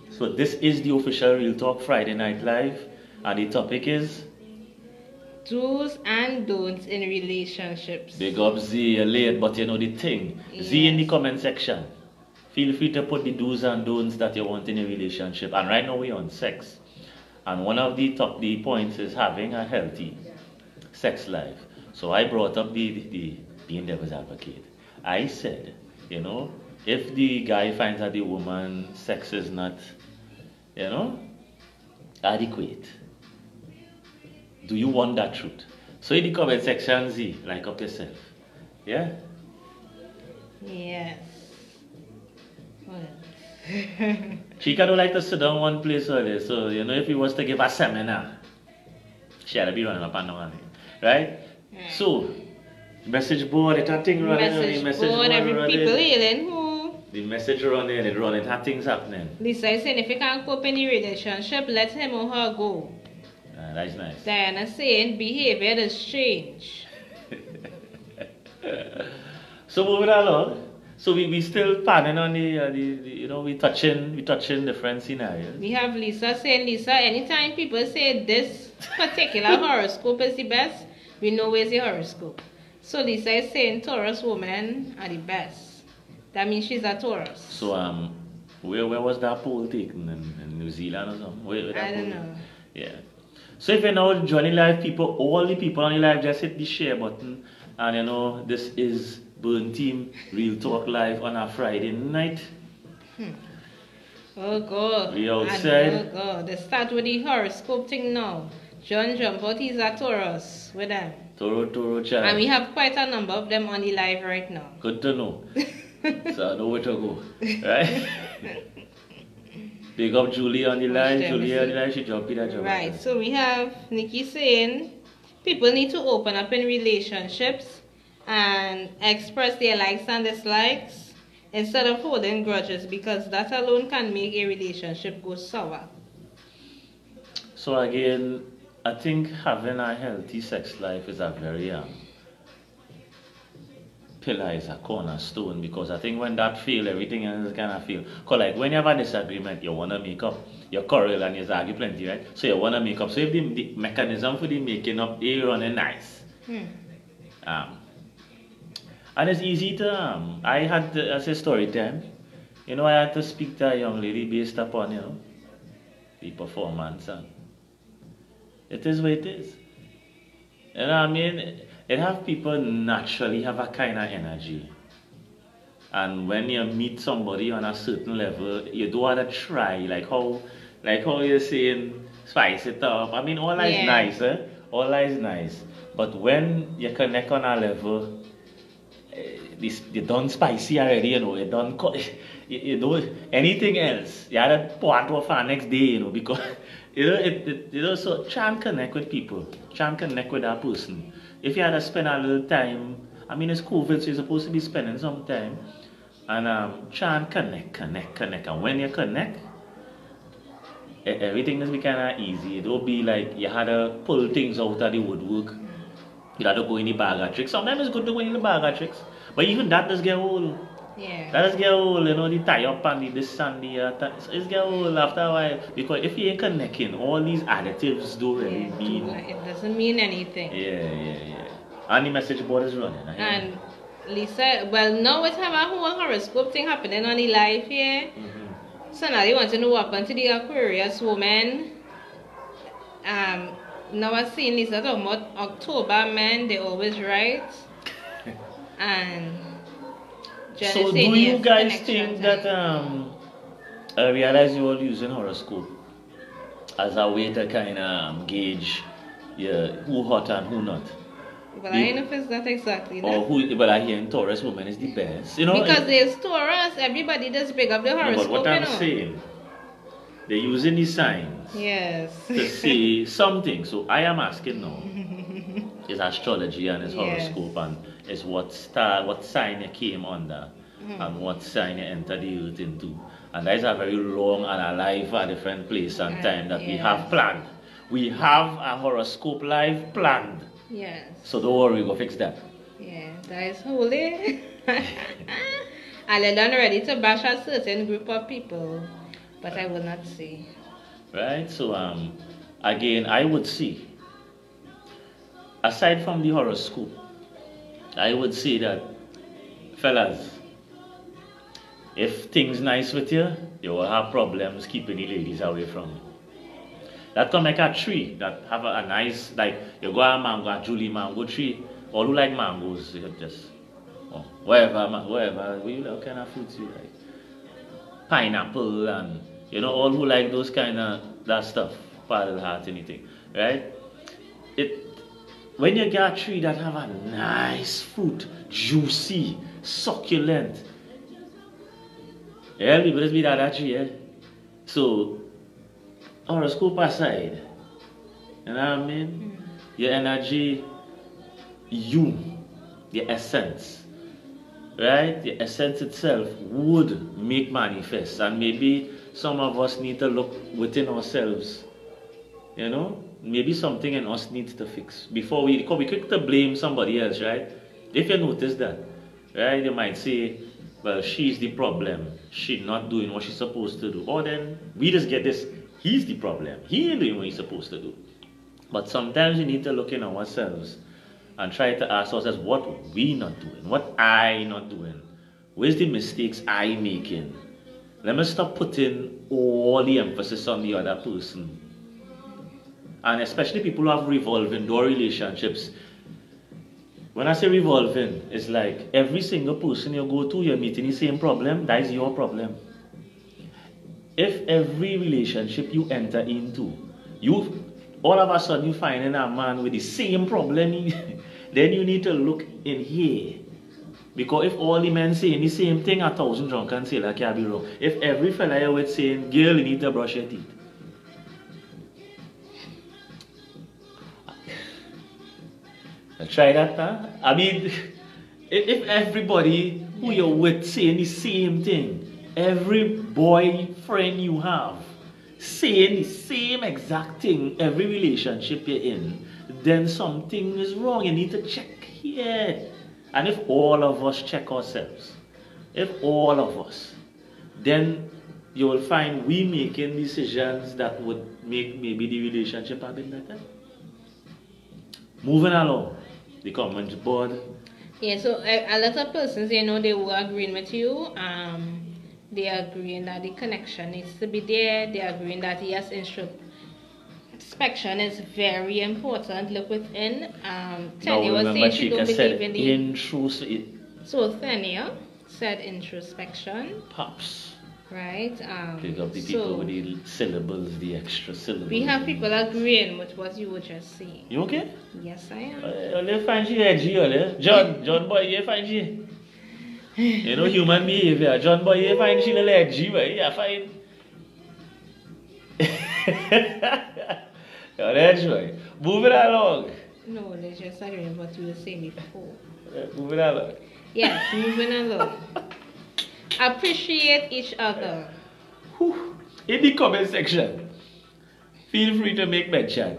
So this is the official Real Talk Friday night live. And the topic is do's and don'ts in relationships. Big up Z, you're late, but you know the thing. Yes. Z in the comment section. Feel free to put the do's and don'ts that you want in a relationship. And right now we're on sex. And one of the points is having a healthy sex life. So I brought up the devil's advocate. I said, you know, if the guy finds that the woman sex is not, you know, adequate, do you want that truth? So in the comment section, Z, like up yourself. Yeah? Yes. Chika don't like to sit down one place early, so you know if he was to give a seminar, she had to be running up and down, right? So, message board, it's a thing running. Message board, every people healing who? The message running, it running, that things happening. Lisa is saying if you can't cope in the relationship, let him or her go. That's nice. Diana saying behavior does change. So moving along. So we still panning on the you know, we touching different scenarios. We have Lisa saying, Lisa, anytime people say this particular horoscope is the best, we know where's the horoscope. So Lisa is saying Taurus women are the best. That means she's a Taurus. So where was that poll taken in New Zealand or something? Where I don't know. Yeah. So if you're now joining live, people, all the people on the live, just hit the share button, and you know this is Burn Team Real Talk live on a Friday night. Oh God. We outside. Oh God. They start with the horoscope thing now. John jump out, he's a Taurus with them. Toro, child. And we have quite a number of them on the live right now. Good to know. So I know where to go. Right? Big up Julie on the live. Julie on the live, she jumped in that jump. Right, so we have Nikki saying people need to open up in relationships and express their likes and dislikes instead of holding grudges, because that alone can make a relationship go sour. So again, I think having a healthy sex life is a very pillar, is a cornerstone, because I think when that fail, everything else gonna fail. Because like when you have a disagreement, you wanna make up, you quarrel and you argue plenty, right? So you wanna make up. So if the mechanism for the making up is running nice, And it's easy to, I had, as a story time, you know, I had to speak to a young lady based upon, you know, the performance, and it is what it is. You know what I mean? It have people naturally have a kind of energy. And when you meet somebody on a certain level, you don't want to try, like how you're saying, spice it up. I mean, all that is nice, eh? All that is nice. But when you connect on a level, you done spicy already, you know, you done, you know, anything else, you had to pour it off next day, you know, because, you know, so try and connect with people, try and connect with that person. If you had to spend a little time, I mean, it's COVID, so you're supposed to be spending some time, and try and connect, and when you connect, everything will be kind of easy. It will be like you had to pull things out of the woodwork. You got to go in the bag of tricks. Sometimes it's good to go in the bag of tricks. But even that does get old. Yeah. That does get old, you know, the tie up and the this and the it's get old after a while. Because if you ain't connecting, all these additives don't really mean. It doesn't mean anything. Yeah. And the message board is running. And Lisa, well, now we have a whole horoscope thing happening on the life here. So now you want to know what happened to the Aquarius woman. Now I've seen this talking about October men, they always right. And so do you guys think that I realize you're all using horoscope as a way to kind of gauge who hot and who not? Well, I don't know if it's that exactly. Or who, but I hear in Taurus woman is the best. You know, because there's Taurus, everybody does pick up the horoscope. No, but what I'm saying, they're using the signs to say something. So I am asking now, is astrology and is horoscope and is what sign you came under and what sign you entered the earth into. And that is a very long and a life a different place and time that we have planned. We have a horoscope live planned. Yes. So don't worry, we'll fix that. Yeah, that is holy. And they're done ready to bash a certain group of people, but I will not say. Right, so again, I would see, aside from the horoscope, I would say that, fellas, if things nice with you, you will have problems keeping the ladies away from you. That can make a tree that have a nice, like you go a mango, a Julie mango tree, all who like mangoes, you just, whatever, what kind of fruits you like. Pineapple and, you know, all who like those kind of, that stuff, paddle heart, anything, right? When you get a tree that have a nice fruit, juicy, succulent, people just be that tree, So, horoscope aside, you know what I mean? Your energy, your essence, right? Your essence itself would make manifest, and maybe some of us need to look within ourselves, you know? Maybe something in us needs to fix before we quick to blame somebody else, right? If you notice that, right, you might say, well, she's the problem. She's not doing what she's supposed to do. Or then we just get this, he's the problem. He ain't doing what he's supposed to do. But sometimes we need to look in ourselves and try to ask ourselves, what we not doing? What I not doing? Where's the mistakes I making? Let me stop putting all the emphasis on the other person. And especially people who have revolving door relationships. When I say revolving, it's like every single person you go to, you're meeting the same problem, that is your problem. If every relationship you enter into, all of a sudden you find a man with the same problem, then you need to look in here. Because if all the men saying the same thing, 1,000 drunken sailor can't be wrong. If every fella you would saying, girl, you need to brush your teeth. Try that, huh? I mean, if everybody who you're with saying the same thing, every boyfriend you have saying the same exact thing, every relationship you're in, then something is wrong. You need to check here. And if all of us check ourselves, then you will find we making decisions that would make maybe the relationship a bit better. Moving along. the comments board. Yeah, so a lot of persons, you know, they were agreeing with you. They are agreeing that the connection needs to be there. They are agreeing that yes, introspection is very important. Look within. Tanya was saying she don't believe in the So Tanya said introspection. Pops. Right. Pick up the people with the syllables, the extra syllables. We have people agreeing with what you were just saying. You okay? Yes, I am. You find you edgy, John boy, you find you. You know human behavior. John boy, you find she little edgy, but you find. You're edgy. Moving along. No, they're just agreeing what you were saying before. Moving along. Yes, moving along. Appreciate each other. In the comment section, feel free to make mention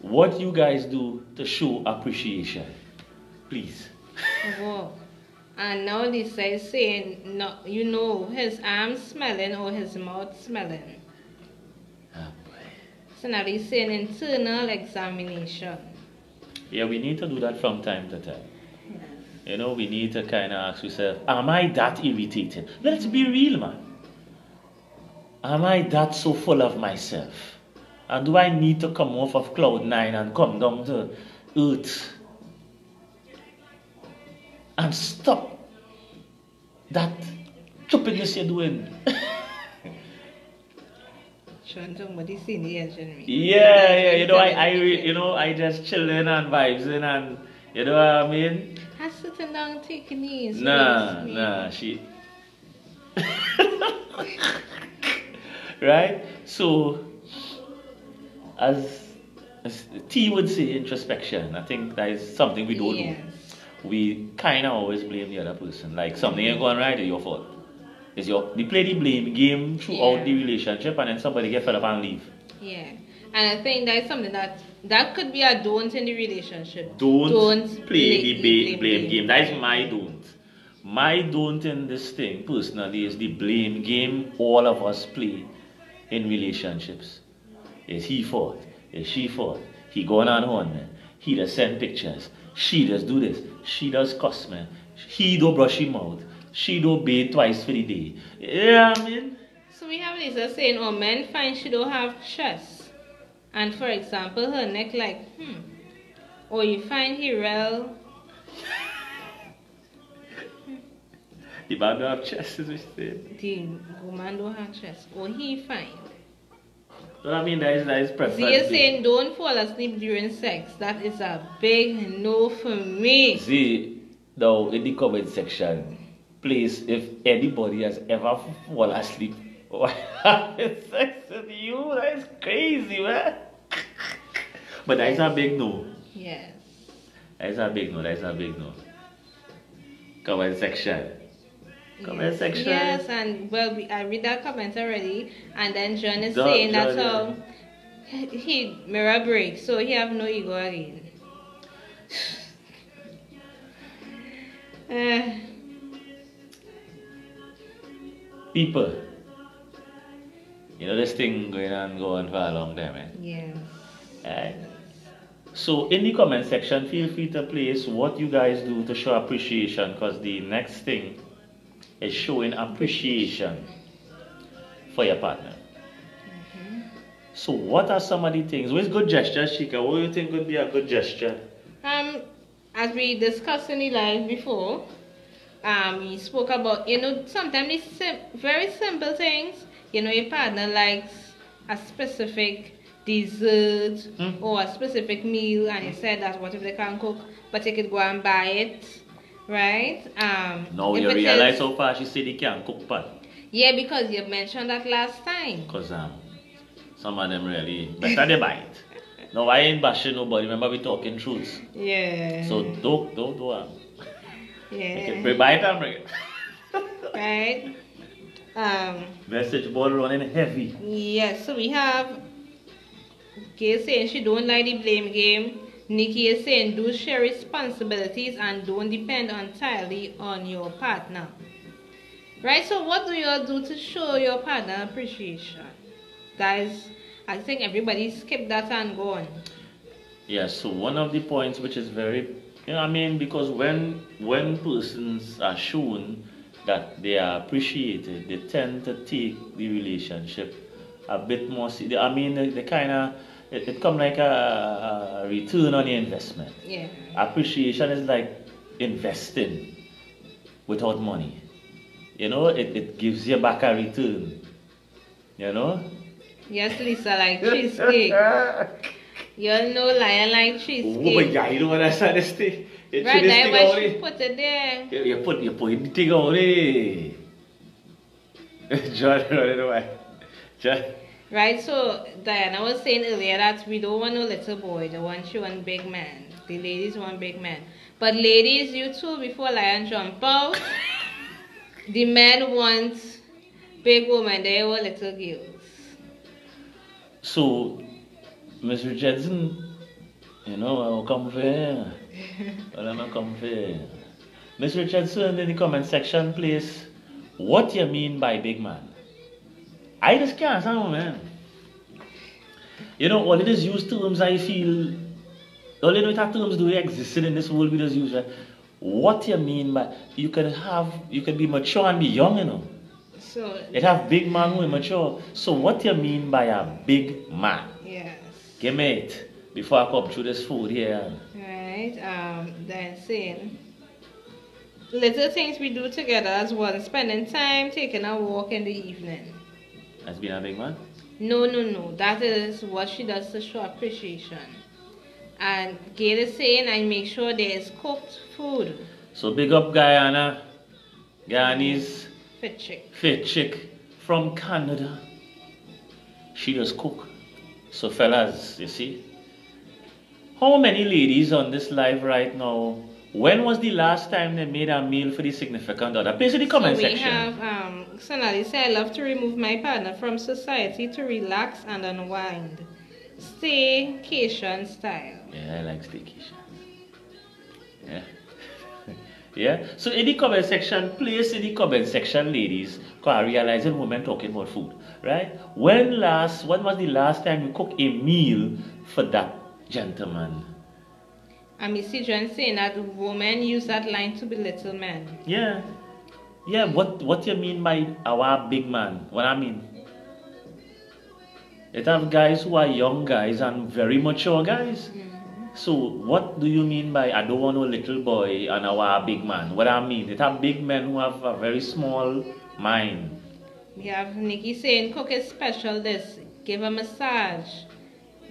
what you guys do to show appreciation. Please. Oh, and now Lisa is saying, no, you know, his arms smelling or his mouth smelling. Oh boy. So now he's saying internal examination. Yeah, we need to do that from time to time. You know, we need to kind of ask yourself, am I that irritated? Let's be real, man. Am I that so full of myself? And do I need to come off of cloud 9 and come down to earth? And stop that stupidness you're doing. Yeah, you know, I just chilling and vibing and, you know what I mean? I sitting down taking these. Nah, she. Right? So, as T would say, introspection. I think that is something we don't do. We kind of always blame the other person. Like something ain't going right, it's your fault. We play the blame game throughout the relationship, and then somebody get fed up and leave. Yeah. And I think that's something that could be a don't in the relationship. Don't play the blame game. That is my don't. My don't in this thing, personally, is the blame game all of us play in relationships. Is he fault? Is she fault? He going on man. He does send pictures. She does do this. She does cuss man. He don't brush him out. She don't bathe twice for the day. Yeah, I mean. So we have Lisa saying, oh, men find she don't have chest. And for example, her neck like, Or you find he real. The man don't have chest, is what you said. The woman don't have chest. Or he find. Well, I mean, that is preference. So you're saying don't fall asleep during sex. That is a big no for me. See, now in the comment section, please, if anybody has ever fallen asleep while having sex with you, that is crazy, man. But that is a big no. Yes. That is a big no. Comment section. Comment section. Yes, and well, I read that comment already, and then John is saying that's how he mirror breaks, so he have no ego again. People, you know this thing going on for a long time, eh? Yes. So in the comment section, feel free to place what you guys do to show appreciation, because the next thing is showing appreciation for your partner. So what are some of the things? What's good gestures, Chika? What do you think would be a good gesture? As we discussed in the live before, we spoke about, you know, sometimes these very simple things. You know, your partner likes a specific dessert or a specific meal, and you said that what if they can't cook, but you could go and buy it, right? Now you realize how far she said he can't cook, but yeah, because you mentioned that last time. Because some of them really better they buy it. No, I ain't bashing nobody. Remember, we talking truths. Yeah. So don't Yeah. Okay, buy it and bring it. Right. Message board running heavy. Yes, so we have Gail saying she don't like the blame game. Nikki is saying do share responsibilities and don't depend entirely on your partner. Right, so what do you do to show your partner appreciation? Guys, I think everybody skip that and go on. Yeah, so one of the points which is very You know what I mean? Because when persons are shown that they are appreciated, they tend to take the relationship a bit more. I mean, they kind of it come like a return on the investment. Yeah. Appreciation is like investing without money. You know, it gives you back a return. You know? Yes, Lisa, like cheesecake. You know lion like cheesecake. Oh yeah, you know what I said this thing? Right, that's why she put it there. You put the thing on it. John, run away. John. Right, so Diana was saying earlier that we don't want no little boy, she want big man. The ladies want big man. But ladies, you too, before lion jump out, the men want big woman, they want little girls. So, Mr. Jensen, you know, I'll come fair. Well, I'm come fair. Mr. Jensen, in the comment section, please, what you mean by big man? I just can't understand, man. You know, all of these used terms, I feel, all of those terms do exist in this world we just use. Right? What you mean by, you can be mature and be young, you know. So it have big man who is mature. So what you mean by a big man? Yes. Give me it before I come through this food here. Right. Then saying little things we do together as well, spending time, taking a walk in the evening. That's been a big man? No. That is what she does to show appreciation. And Gail is saying, I make sure there is cooked food. So big up Guyana, Guyanese fit chick from Canada. She does cook. So fellas, you see, how many ladies on this live right now, when was the last time they made a meal for the significant other? Please in the comment section. We have Sonali say, I love to remove my partner from society to relax and unwind. Staycation style. Yeah, I like staycation. Yeah. Yeah. So in the comment section, please in the comment section, ladies, because I realize women talking about food, right? When was the last time you cook a meal for that gentleman? And I see John saying that women use that line to belittle men. Yeah. Yeah, what you mean by our big man? What I mean? It have guys who are young guys and very mature guys. So what do you mean by I don't want no little boy and our big man? What I mean? It have big men who have a very small mind. We have Nikki saying cook is special this. Give a massage.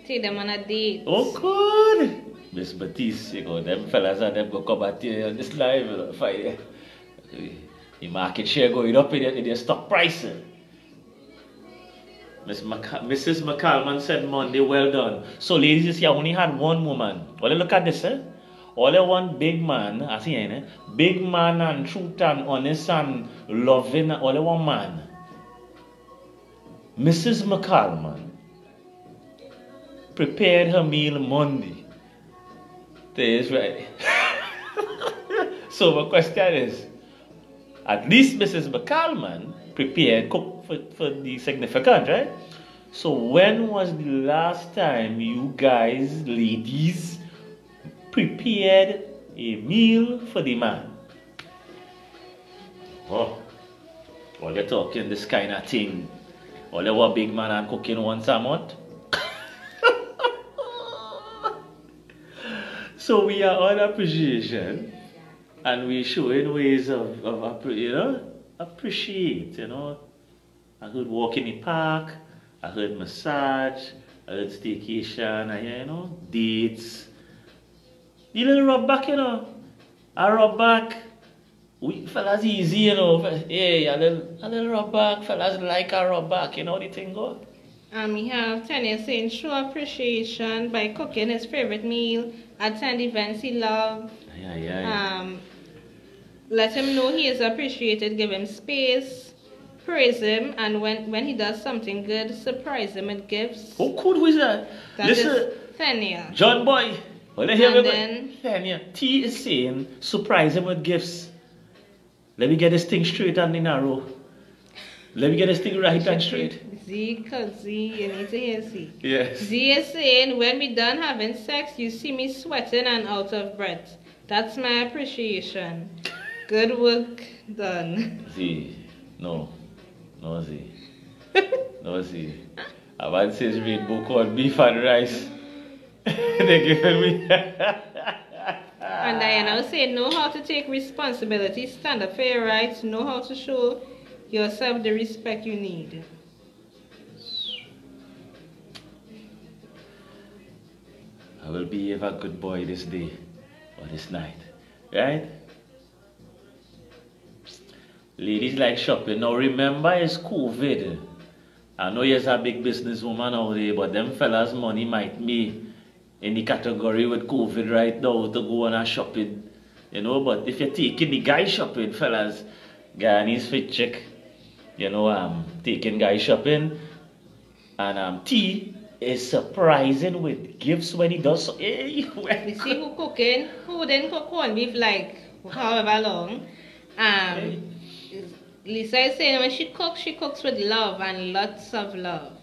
Take them on a date. Oh good. Miss Batiste, you know, them fellas and them go come at you on this live, you know, fight. The market share going up in the stock price. Mrs. McCallman said Monday, well done. So ladies, you see, I only had one woman. Well, look at this, eh? All I want big man, I see, eh? Big man and truth and honest and loving, all I want man. Mrs. McCallman prepared her meal Monday. That is right. So my question is, at least Mrs. McCallman prepared, cook for the significant, right? So when was the last time you guys, ladies, prepared a meal for the man? Oh, all you're talking this kind of thing. All you want big man and cooking once a month? So we are on appreciation and we showing ways of you know, appreciate, you know. I heard walk in the park, I heard massage, I heard staycation, you know, dates. The little rub back, you know. I rub back. We fellas easy, you know. Hey, a little rub back, fellas like a rub back, you know the thing go. We have Tanya saying show appreciation by cooking his favorite meal, attend events he loves. Let him know he is appreciated, give him space, praise him, and when he does something good, surprise him with gifts. Oh, cool, who is that? Listen, Tanya. John Boy. Well, Tanya, T is saying surprise him with gifts. Let me get this thing straight and in a row. Let me get this thing right and straight. Z, you need to hear Z. Yes. Z is saying, when we done having sex, you see me sweating and out of breath. That's my appreciation. Good work done. See, no, see. No, see. I've had since rainbow corned beef and rice. They giving me. And Diana was saying, know how to take responsibility, stand up for your rights, know how to show yourself the respect you need. I will behave a good boy this day or this night. Right? Ladies like shopping. Now remember it's COVID. I know you're a big businesswoman out there, but them fellas' money might be in the category with COVID right now to go on a shopping. You know, but if you're taking the guy shopping, fellas, guy and his fit check, you know, taking guy shopping. And T is surprising with gifts when he does so. Hey, you see who cooking? Who didn't cook corned beef like however long? Lisa is saying when she cooks with love and lots of love.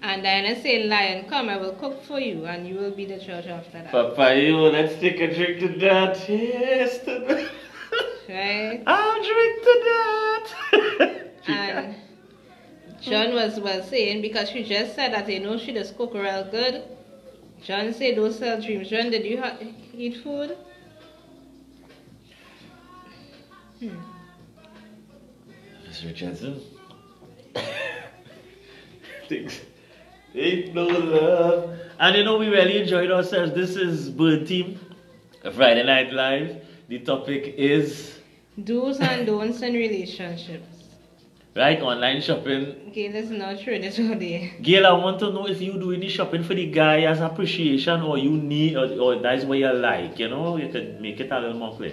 And Diana is saying, Lion, come, I will cook for you and you will be the judge after that. Papa, let's take a drink to that. Yes, to that. Right? I'll drink to that. And John was saying, because she just said that you know she does cook real good. John said those sell dreams. John, did you eat food? Mr. Richardson. Things ain't no love. And you know, we really enjoyed ourselves. This is Bird Team, Friday Night Live. The topic is do's and don'ts in relationships. Right, online shopping. Okay, that's not true. That's all there. Gail, I want to know if you do any shopping for the guy as appreciation or you need, or that's what you like, you know, you could make it a little more clear.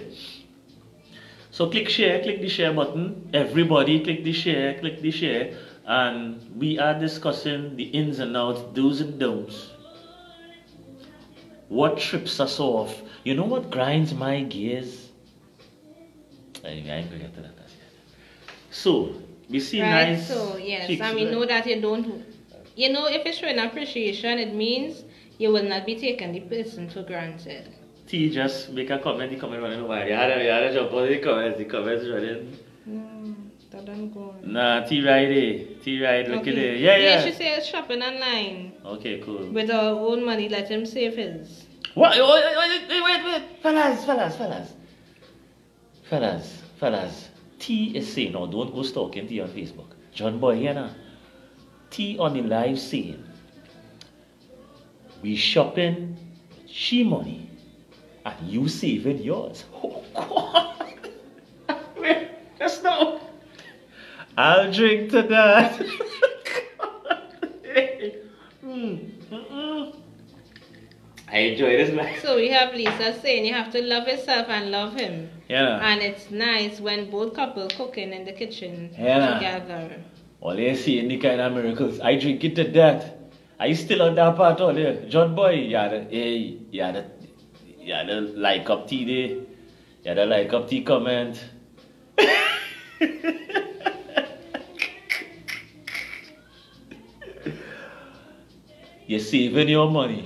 So click the share button. Everybody click the share. And we are discussing the ins and outs, do's and don'ts. What trips us off? You know what grinds my gears? Anyway, I ain't going to get to that yet. So, we see right, nice. So, yes, chicks, and we know that you don't, you know, if you're showing appreciation, it means you will not be taking the person for granted. T, just make a comment, the comment running over. You had to jump on the comments running. No, that don't go on. Nah, T right, look at it. Yeah, she says shopping online. Okay, cool. With our own money, let him save his. What? Wait. Fellas. T is saying, no, don't go stalking T on Facebook. John Boy, here now. T on the live saying, we shopping she money and you saving yours. Oh, God. Wait, that's not. I'll drink to that. I enjoy this life. So we have Lisa saying you have to love yourself and love him. Yeah. And it's nice when both couples cooking in the kitchen together. All you see any kind of miracles. I drink it to that. Are you still on that part all there? John Boy, you had to like up T there. You had to like up T comment. You're saving your money.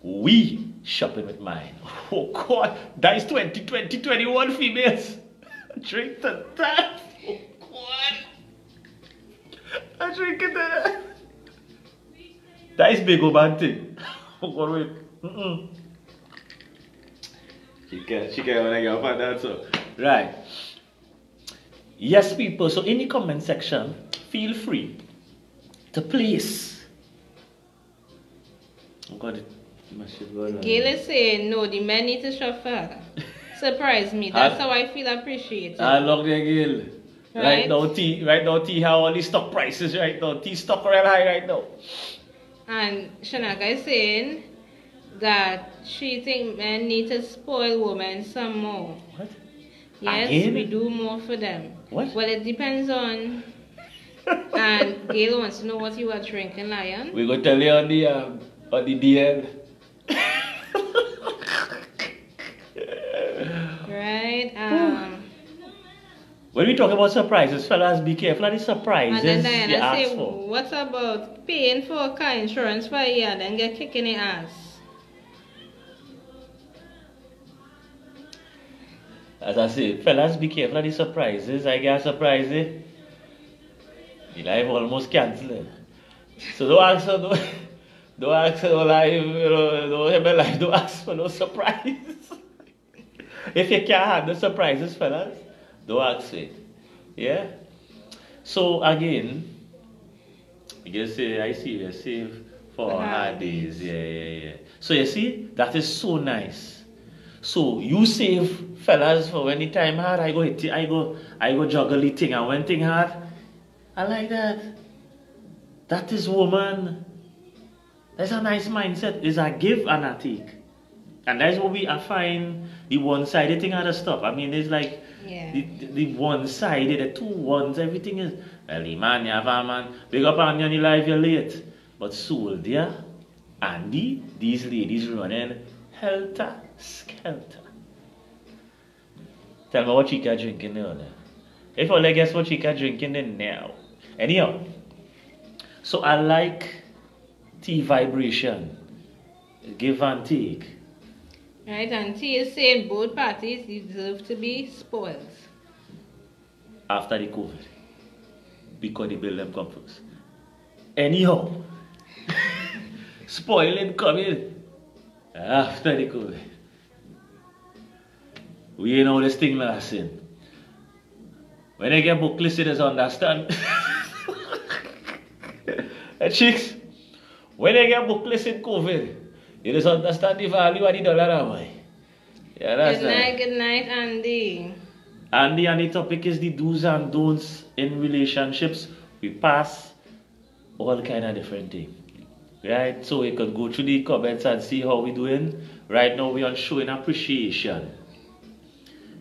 We shopping with mine. Oh God, that is 2021 females. Drink to that. Oh God. I drink it that. That is big old thing. Oh God, wait. She can't wanna get up on that, so. Right. Yes, people, so in the comment section, feel free to place. Oh God, Gail is saying, no, the men need to shop for her. Surprise me. That's how I feel appreciated. I love the Gail. Right now, T, how all the stock prices right now. T stock real high right now. And Shanaka is saying that she thinks men need to spoil women some more. What? Yes, Again? we do more for them. What? Well, it depends on. And Gail wants to know what you are drinking, Lion. We go tell you on the DL. Right. When we talk about surprises, fellas, be careful of the surprises and then you Diana ask say, for. what about paying for a car insurance for a year and then get kicked in the ass? As I say, fellas, be careful of the surprises. I get a surprise, eh? The life almost cancelled. So don't ask for no, don't ask for no life, don't have a life, don't ask for no surprise. If you can't handle surprises, fellas, don't ask for it. Yeah? So again, you can say, I see you save for hard days. Yeah. So you see, that is so nice. So you save, fellas, for when the time hard, I go juggle the thing, and when thing hard, I like that. That is woman. That's a nice mindset. It's a give and a take. And that's what I find the one-sided thing out of stuff. I mean, it's like the one-sided, the two ones, everything is, well, the man, you have a man, big up on you in your life, you're late. But so there, Andy, these ladies running helter-skelter. Tell me what Chika drinking now. If I guess what Chika drinking then now. Anyhow, so I like tea vibration, give and take. Right, and tea is saying both parties deserve to be spoiled. After the COVID, because the bill them come first. Anyhow, spoiling coming after the COVID. We ain't know this thing lasting. When I get book listed, is understand. Chicks, when I get book listed COVID, you just understand the value of the dollar, am I? Yeah, good night, Andy. Andy, and the topic is the do's and don'ts in relationships. We pass all kind of different things. Right? So we could go through the comments and see how we doing. Right now we are showing appreciation.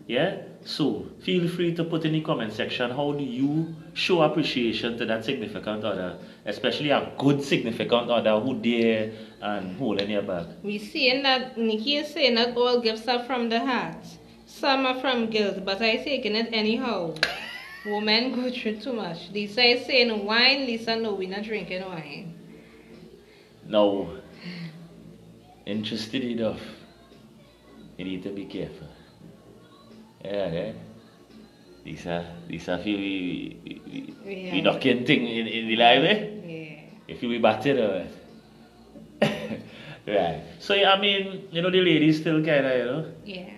Yeah? So feel free to put in the comment section, how do you show appreciation to that significant other, especially a good significant other who there and holding your back. We seeing that Nikki is saying that all gifts are from the heart. Some are from guilt, but I taking it anyhow. Women go through too much. Lisa is saying wine. Lisa, no, we're not drinking wine. No. Interested enough. You need to be careful. Yeah. Lisa feel we knocking thing in the life, eh? Yeah. If you be battered or right. So yeah, I mean, the ladies still kinda, Yeah.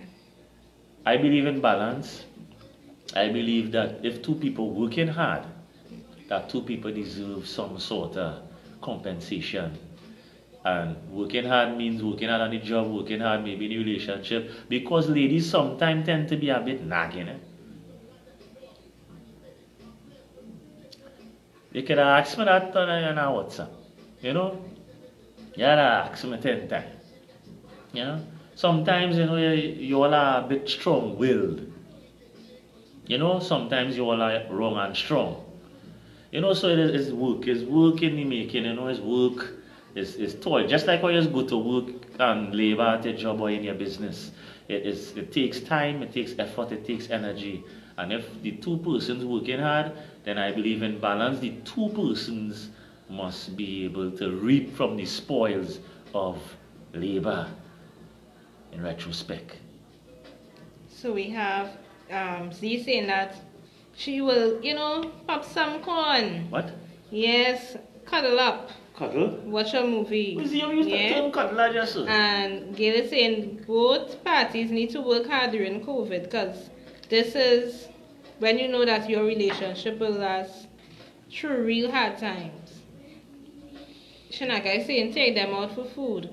I believe in balance. I believe that if two people working hard, that two people deserve some sort of compensation. And working hard means working hard on the job, working hard maybe in a relationship. Because ladies sometimes tend to be a bit nagging. You could ask me that on WhatsApp. You gotta ask me 10 times. Sometimes, you all are a bit strong-willed. Sometimes you all are wrong and strong. So it's work. It's work in the making, it's work. It's toil. Just like how you go to work and labor at your job or in your business. It takes time, it takes effort, it takes energy. And if the two persons working hard, then I believe in balance. The two persons must be able to reap from the spoils of labor in retrospect. So we have Z saying that she will, pop some corn. What? Yes, cuddle up. Cuddle? Watch a movie. Cuddle, and Gail is saying both parties need to work hard during COVID, because this is when you know that your relationship will last through real hard times. Shanaka is saying take them out for food.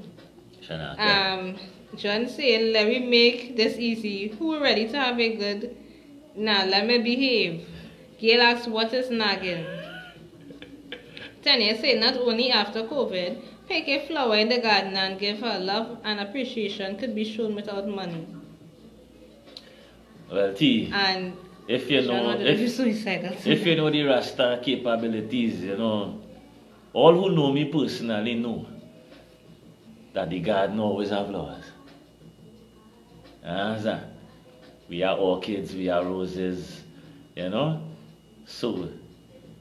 Shanaka. John saying let me make this easy. Who ready to have a good? Nah, let me behave. Gail asks what is nagging. Tanya said not only after COVID, pick a flower in the garden and give her love and appreciation could be shown without money. Well, T, and if you know the Rasta capabilities, all who know me personally know that the garden always have flowers. We are orchids, we are roses, So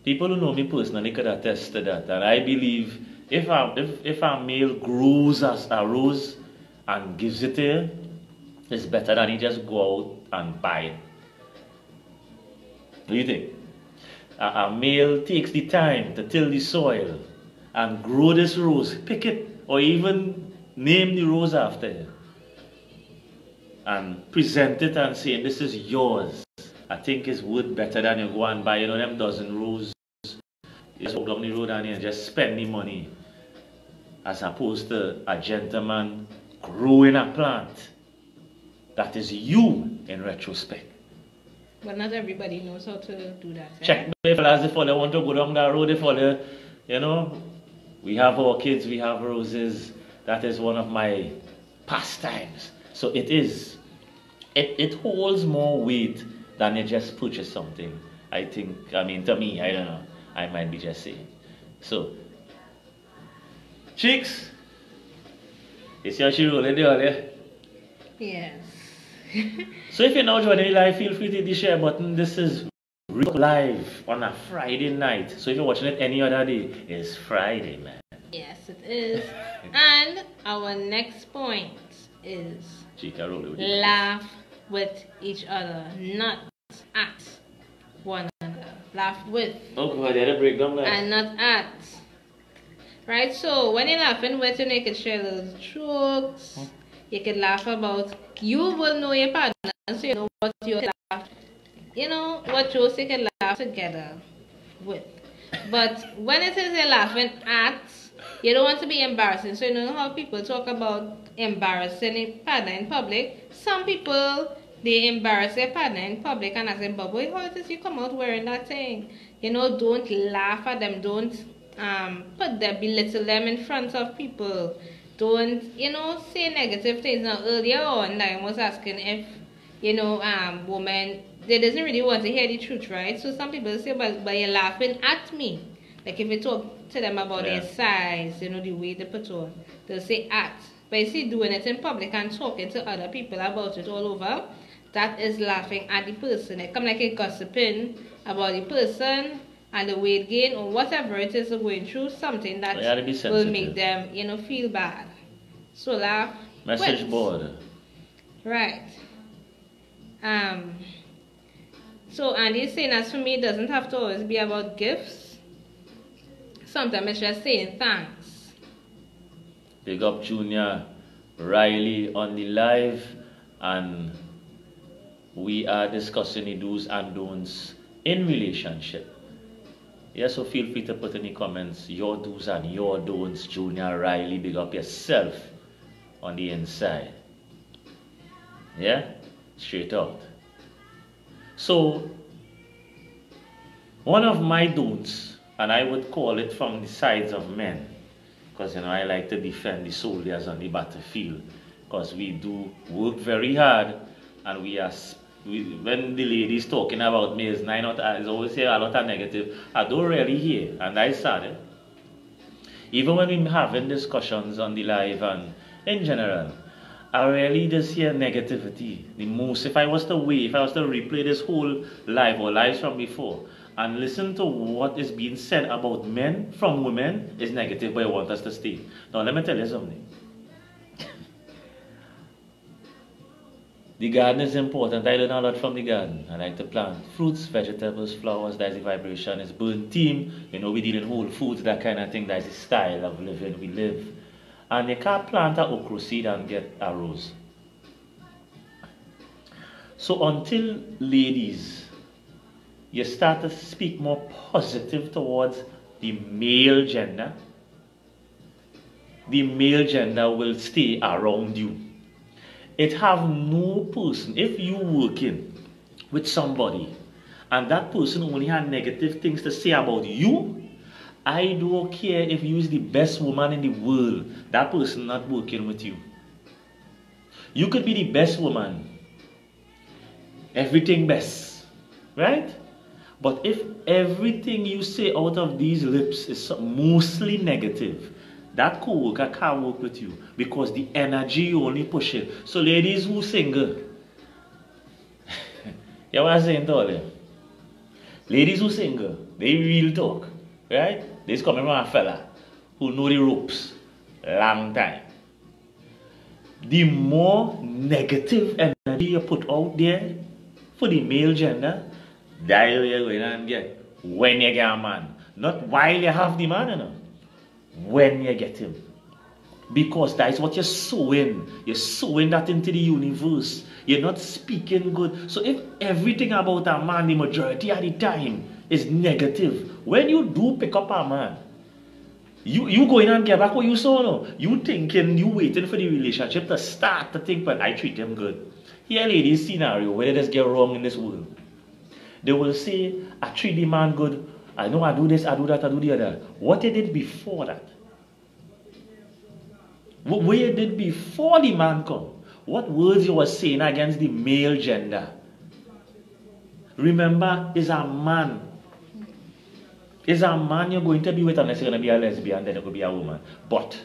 people who know me personally could attest to that. And I believe if a male grows as a rose and gives it to you, it's better than he just go out and buy it. What do you think? A male takes the time to till the soil and grow this rose, pick it, or even name the rose after it, and present it and saying, this is yours. I think it's worth better than you go and buy, them dozen roses. You just walk down the road and you just spend the money, as opposed to a gentleman growing a plant. That is you in retrospect. But not everybody knows how to do that. Check the fellas if they want to go down that road, if we have our kids, we have roses. That is one of my pastimes. So it holds more weight than you just purchase something. I think, to me, I don't know. I might be just saying. So, chicks, is your shoe rolling there? Yes. So if you're now joining live, feel free to hit the share button. This is live on a Friday night. So if you're watching it any other day, it's Friday, man. Yes, it is. And our next point is Chika, laugh with each other, not at one another. Laugh with. Oh God, I had a breakdown there. And not at. Right? So when you're laughing with, you can share those jokes. You can laugh about. You will know your partner, so you know what you laugh. What jokes you can laugh together with. But when it is you're laughing at, you don't want to be embarrassing. So you know how people talk about embarrassing a partner in public. Some people, they embarrass their partner in public and ask them, but boy, how it is you come out wearing that thing? Don't laugh at them. Don't belittle them in front of people. Don't, say negative things. Now, earlier on, I was asking if, woman, they doesn't really want to hear the truth, right? So some people say, but you're laughing at me. Like if you talk to them about their size, the way they put on, they'll say at. But you see, doing it in public and talking to other people about it all over, that is laughing at the person. It come like a gossiping about the person and the weight gain or whatever it is they're going through, something that will make them, feel bad. So laugh. Message board. Right. So Andy's saying, as for me, it doesn't have to always be about gifts. Sometimes it's just saying thanks. Big up Junior Riley on the live, and we are discussing the do's and don'ts in relationship. Yeah, so feel free to put in the comments your do's and your don'ts. Junior Riley, big up yourself on the inside. Yeah, straight out. So one of my don'ts, and I would call it from the sides of men, because I like to defend the soldiers on the battlefield, because we do work very hard, and when the ladies talking about me, is always say a lot of negative. I don't really hear, and I started. Even when we're having discussions on the live and in general, I really just hear negativity the most. If I was to replay this whole live or lives from before and listen to what is being said about men from women, is negative, but I want us to stay. Now let me tell you something. The garden is important. I learn a lot from the garden. I like to plant fruits, vegetables, flowers. That's the vibration. It's burn team. We deal in whole foods, that kind of thing. That's the style of living we live. And you can't plant an okra seed and get a rose. So until, ladies, you start to speak more positive towards the male gender will stay around you. It have no person, if you working with somebody and that person only had negative things to say about you, I don't care if you is the best woman in the world, that person not working with you. You could be the best woman, everything best, right? But if everything you say out of these lips is mostly negative, that co-worker can't work with you because the energy you only push it. So ladies who single, you know what I'm saying to all them? Ladies who single, they real talk, right? This coming from a fella who know the ropes long time. the more negative energy you put out there for the male gender, that you're going to get when you get a man. Not while you have the man, you know. When you get him. Because that is what you're sowing. You're sowing that into the universe. You're not speaking good. So if everything about a man, the majority of the time, is negative, when you do pick up a man, you go in and get back what you saw, no? You thinking, you waiting for the relationship to start to think, but I treat them good. Here, ladies, scenario where they just get wrong in this world. They will say, I treat the man good. I know I do this, I do that, I do the other. What they did before that? What you did before the man come? What words you were saying against the male gender? Remember, is a man. Is a man you're going to be with, unless you're going to be a lesbian, then it could be a woman. But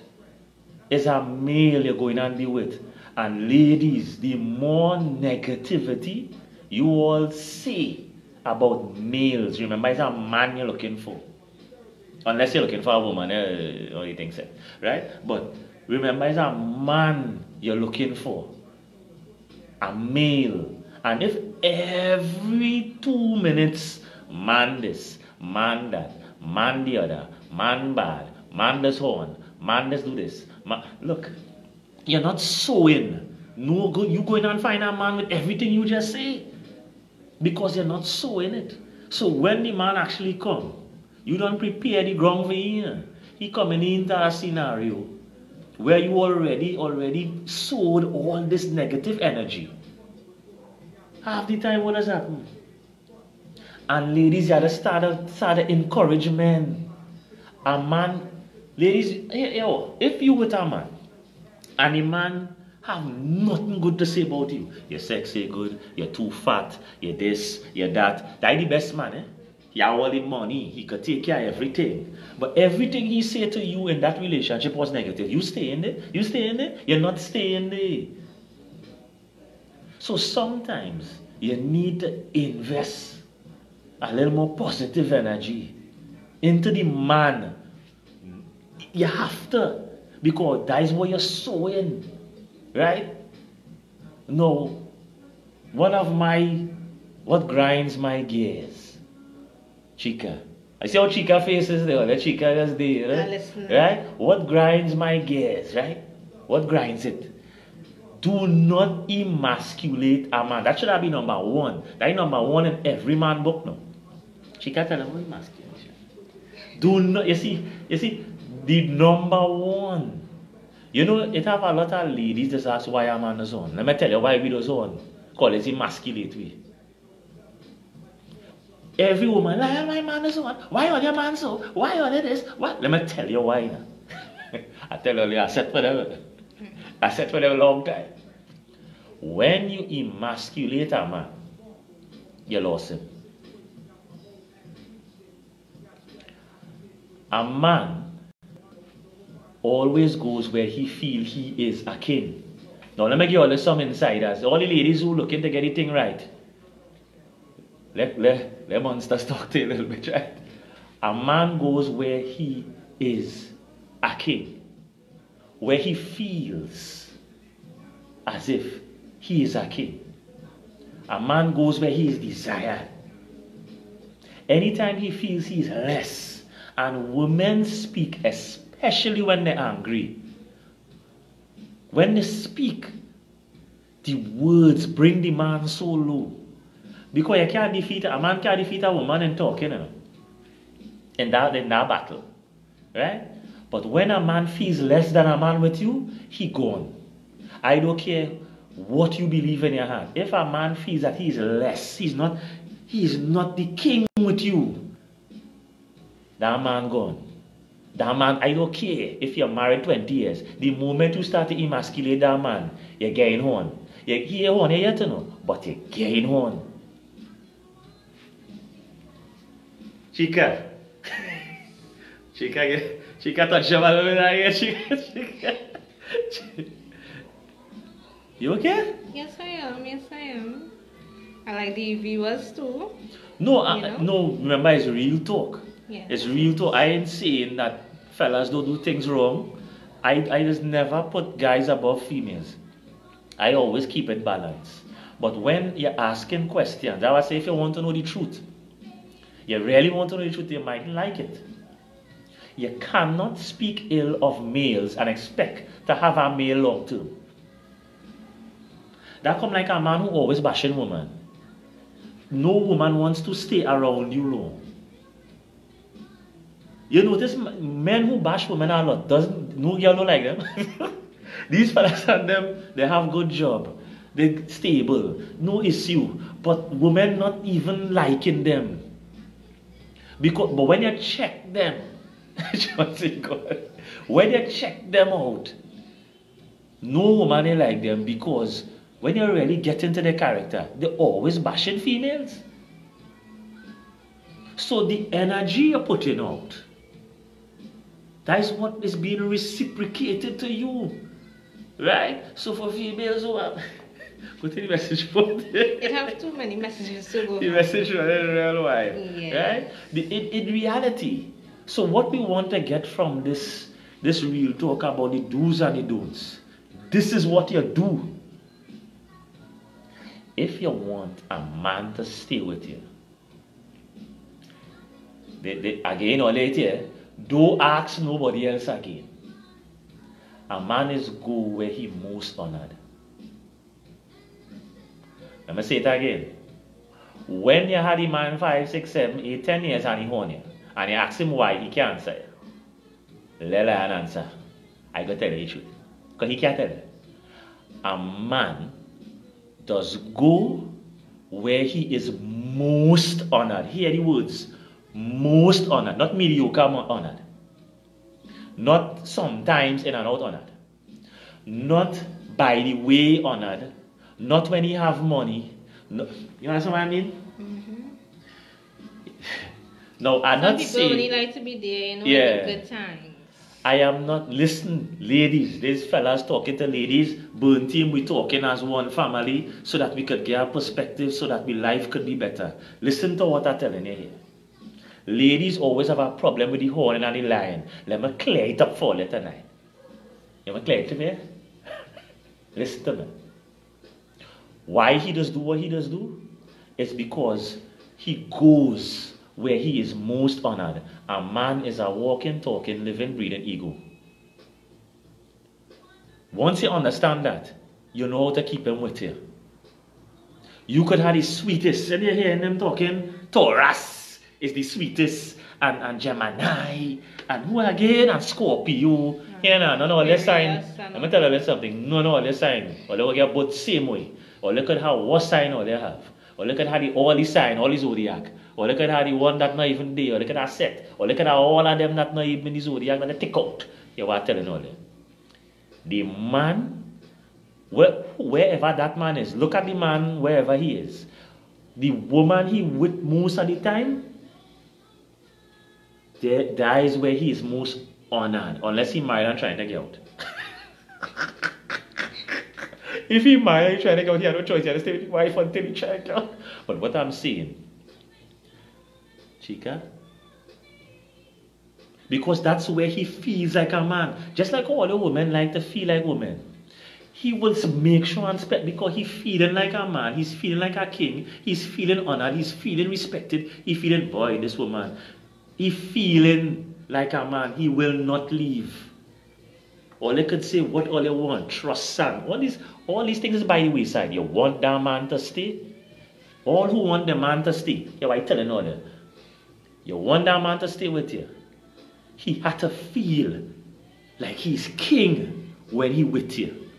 is a male you're going to be with. And ladies, the more negativity you all say about males, remember, it's a man you're looking for. Unless you're looking for a woman, or you think so, right? But remember, it's a man you're looking for. A male. And if every 2 minutes, man this, man that, man the other, man bad, man this horn, man this do this. Look, you're not sowing. No good. You go in and find a man with everything you just say. Because you're not sowing it. So when the man actually come, you don't prepare the ground for him. He coming into a scenario where you already sowed all this negative energy. Half the time, what does happen? And ladies, you have to start to encourage men. A man, ladies, if you with a man, and a man have nothing good to say about you, you're sexy good, you're too fat, you're this, you're that, that's the best man, eh? He have all the money, he could take care of everything. But everything he said to you in that relationship was negative. You stay in there? You stay in there? You're not staying there. So sometimes you need to invest a little more positive energy into the man. You have to, because that is what you're sowing, right? No, what grinds my gears, Chika. I see how Chika faces there, that Chika is there, right? What grinds my gears, right? What grinds it? Do not emasculate a man. That should have been number one. That is number one in every man book now. Chika tell them emasculation. Do not, you see, the number one. You know, it have a lot of ladies that ask why a man is on. Let me tell you why we do on. Call it emasculate we. Every woman, like, my man is on. Why are your man so? Why are they this? What? Let me tell you why now. I tell you, I said for them. I said for them a long time. When you emasculate a man, you lost him. A man always goes where he feels he is a king. Now let me give you some insiders. All the ladies who looking to get the thing right. Let monsters talk to you a little bit, right? A man goes where he is a king. Where he feels as if he is a king. A man goes where he is desired. Anytime he feels he is less, and women speak, especially when they're angry, when they speak, the words bring the man so low. Because you can't defeat a man can't defeat a woman in talking, you know, in that battle. Right? But when a man feels less than a man with you, he gone. I don't care what you believe in your heart. If a man feels that he is less, he is not the king with you, that man gone. That man, I don't care if you're married 20 years. The moment you start to emasculate that man, you're getting on. You're getting on, you're yet to know, but you're getting on. Chika. Chika touch your man over there, Chika. You okay? Yes, I am. I like the viewers too. No, no, remember it's real talk. Yeah. It's real talk. I ain't saying that fellas don't do things wrong. I just never put guys above females. I always keep it balanced. But when you're asking questions, I would say if you want to know the truth, you really want to know the truth, you might like it. You cannot speak ill of males and expect to have a male long term. That come like a man who always bashing woman. No woman wants to stay around you long. You notice men who bash women a lot, no girl don't like them. These fellas and them, they have good job. They're stable, no issue. But women not even liking them. But when you check them, when you check them out, no woman they like them, because when you really get into their character, they're always bashing females. So the energy you're putting out, that is what is being reciprocated to you. Right? So for females who have put in the message board. It have too many messages to go. The message running real wide. Yeah. Right? In reality. So what we want to get from this real talk about the do's and the don'ts. This is what you do. If you want a man to stay with you, again or later, don't ask nobody else again. A man is go where he most honored. Let me say it again. When you had a man 5, 6, 7, 8, 10 years and he horn you, and you ask him why, he can't say. Let an answer. I gotta tell you the truth. Because he can't tell you. A man does go where he is most honored. Hear the words. Most honored. Not mediocre honored. Not sometimes in and out honored. Not by the way honored. Not when he have money. No, you understand what I mean? No, I'm not saying. Some people only like to be there, in good times. I am not, listen, ladies, these fellas talking to ladies, burn team, we talking as one family so that we could get a perspective, so that my life could be better. Listen to what I'm telling you here. Ladies always have a problem with the horn and the lion. Let me clear it up for you tonight. You want to clear it to me? Listen to me. Why he does do what he does do? It's because he goes where he is most honored. A man is a walking, talking, living, breathing ego. Once you understand that, you know how to keep him with you. You could have the sweetest, and you're hearing them talking, Taurus is the sweetest, and Gemini, and who again, and Scorpio. No, let's sign. Let me tell you something. No, let's sign. Or they will get both same way. Or look at how what sign all they have. Or look at how all the sign, all the zodiac. Or look at how the one that not even there. Or look at that set. Or look at how all of them that not even in the zodiac that they take out. You are telling all them. The man, wherever that man is, look at the man wherever he is. The woman he with most of the time, that is where he is most honored. Unless he married and trying to get out. If he married and trying to get out, he had no choice. He had to stay with his wife until he tried to get out. But what I'm saying, Chika, because that's where he feels like a man. Just like all the women like to feel like women. He will make sure and respect because he's feeling like a man. He's feeling like a king. He's feeling honored. He's feeling respected. He's feeling, boy, this woman. He's feeling like a man. He will not leave. All they could say, what all you want, trust, son. All these things is by the wayside. You want that man to stay? All who want the man to stay. Yeah, I telling all them. You want that man to stay with you. He had to feel like he's king when he with you.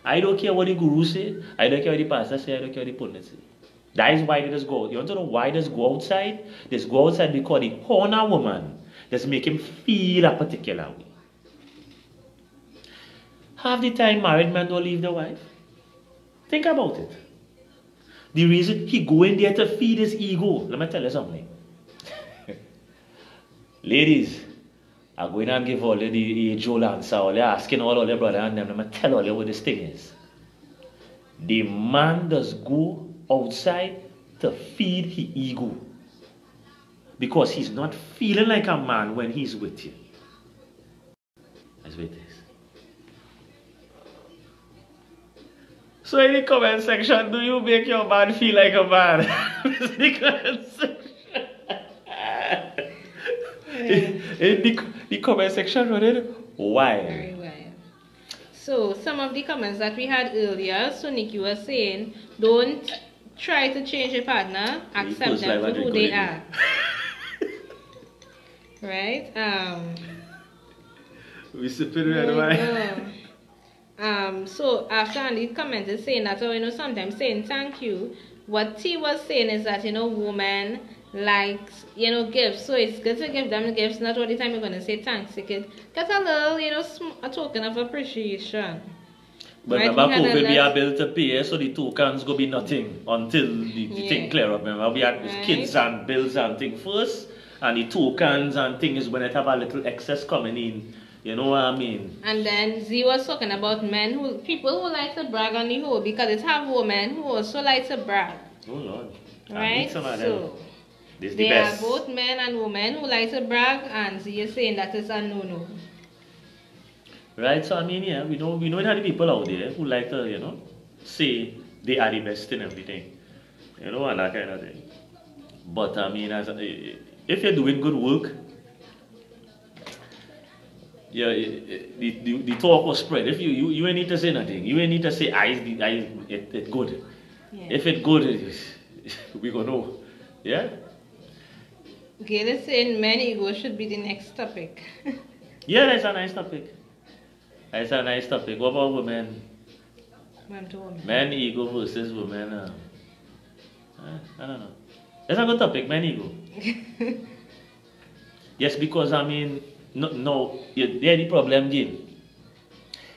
I don't care what the guru say. I don't care what the pastor say. I don't care what the pundit say. That is why they just go. You want to know why they just go outside? They just go outside because the honor woman just make him feel a particular way. Half the time married men don't leave their wife. Think about it. The reason he go in there to feed his ego. Let me tell you something. Ladies, I'm going to give all the age-old answer. All they're asking all their brother and them. Let me tell all you what this thing is. The man does go outside to feed his ego. Because he's not feeling like a man when he's with you. That's what it is. So in the comment section, do you make your man feel like a man? In the comment section. In the comment section, why? Very well. So some of the comments that we had earlier, so Nikki was saying, don't try to change your partner, accept them for who they are. Right? We sipping red wine. So after Andy commented saying that, or sometimes saying thank you, what T was saying is that woman likes gifts, so it's good to give them gifts. Not all the time you're gonna say thanks. You could get a little a token of appreciation. But right? Remember, people be able to pay, so the tokens go be nothing until the thing clear up. Remember, we had kids and bills and things first, and the tokens and things when it have a little excess coming in. You know what I mean? And then Z was talking about people who like to brag on the whole, because it have women who also like to brag. Oh Lord. Right? So they are both men and women who like to brag, and Z is saying that is a no-no. Right, so I mean, yeah, we know it have the people out there who like to, say they are the best in everything. And that kind of thing. But I mean, if you're doing good work, yeah, the talk will spread. If you ain't need to say nothing. You ain't need to say it good. Yeah. If it good, we gonna know. Yeah? Gail is saying men ego should be the next topic. Yeah, that's a nice topic. That's a nice topic. What about women? Men ego versus women. I don't know. That's a good topic, men ego. Yes, because I mean, no, yeah, the problem, Jill.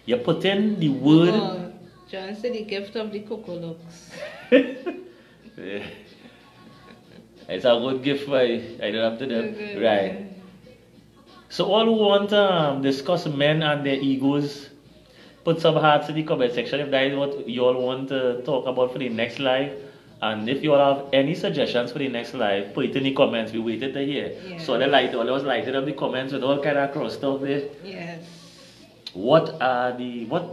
You put in the word. Oh, John said the gift of the cocoa looks. Yeah. It's a good gift for you. I don't have to do it. Right. So all who want to discuss men and their egos, put some hearts in the comment section if that is what you all want to talk about for the next live. And if you all have any suggestions for the next live, put it in the comments. We waited to hear. Yeah. So all was lighted up the comments with all kind of cross stuff there. Yes. What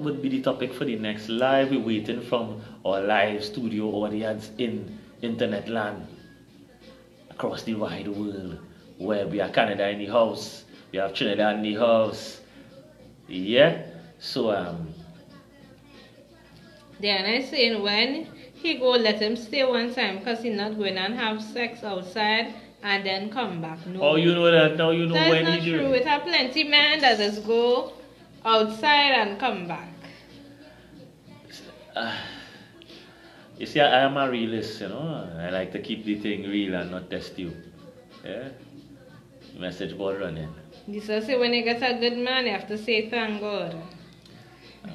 would be the topic for the next live? We're waiting from our live studio audience in internet land across the wide world, where we have Canada in the house, we have Trinidad in the house. Yeah. So Diana is saying when he go, let him stay one time, because he's not going and have sex outside and then come back. No. Oh, you know that now. You know that's when not he true. do. It have plenty men that just go outside and come back. You see, I am a realist, I like to keep the thing real and not test you. Yeah? Message board running. This will say when you get a good man, you have to say thank God.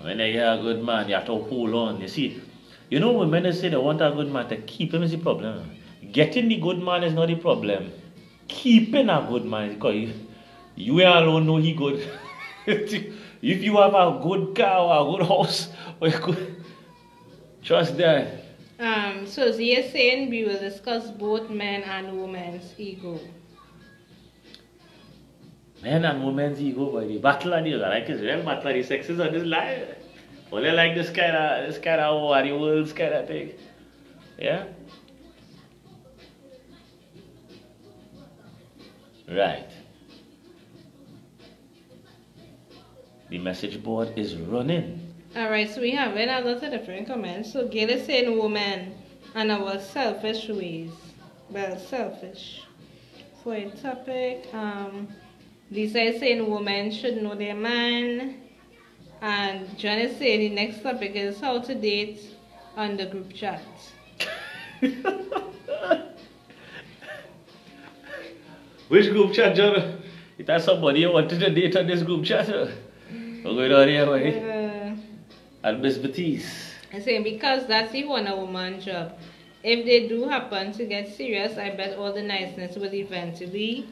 When you get a good man, you have to hold on. You see, when men say they want a good man, to keep him is the problem. Getting the good man is not the problem. Keeping a good man is because you alone know he good. If you have a good car or a good house, or you could trust that. So you're saying we will discuss both men and women's ego. Men and women's ego, boy. The battle of the like is real battle of the sexes on this live. Only like this kind of war the world's kind of thing. Yeah? Right. The message board is running. Alright, so we have a lot of different comments. So Gail is saying women and our selfish ways. Well, selfish. For a topic, Lisa is saying women should know their man. And John is saying the next topic is how to date on the group chat. Which group chat, John? It has somebody you wanted to date on this group chat. What's going on here, boy? And Miss Batiste. I'm saying because that's the Wonder Woman job. If they do happen to get serious, I bet all the niceness will eventually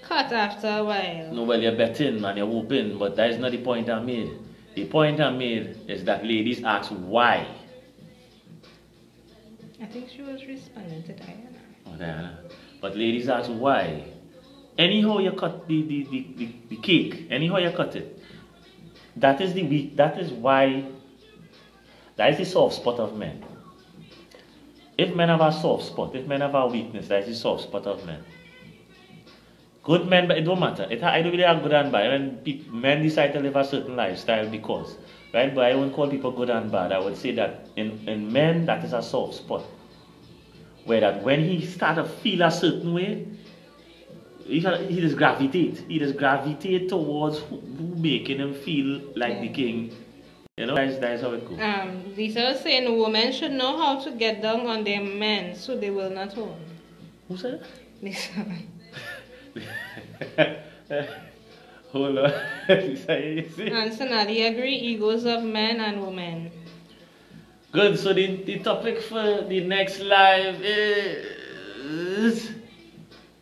cut after a while. No, well, you're betting, man, you're hoping, but that is not the point I made. The point I made is that ladies ask why. I think she was responding to Diana. Oh, Diana. But ladies ask why. Anyhow you cut the cake, anyhow you cut it. That is why That is the soft spot of men. If men have a soft spot, if men have a weakness, that is the soft spot of men. Good men, but it don't matter. I don't really have good and bad. When men decide to live a certain lifestyle because, right? But I won't call people good and bad. I would say that in men, that is a soft spot. Where that when he start to feel a certain way, he just gravitate. He just gravitate towards who making him feel like the king. You know, that's how it goes. Lisa was saying women should know how to get down on their men so they will not own. Who said that? Lisa. Hold on. And so now they agree, egos of men and women. Good, so the topic for the next live is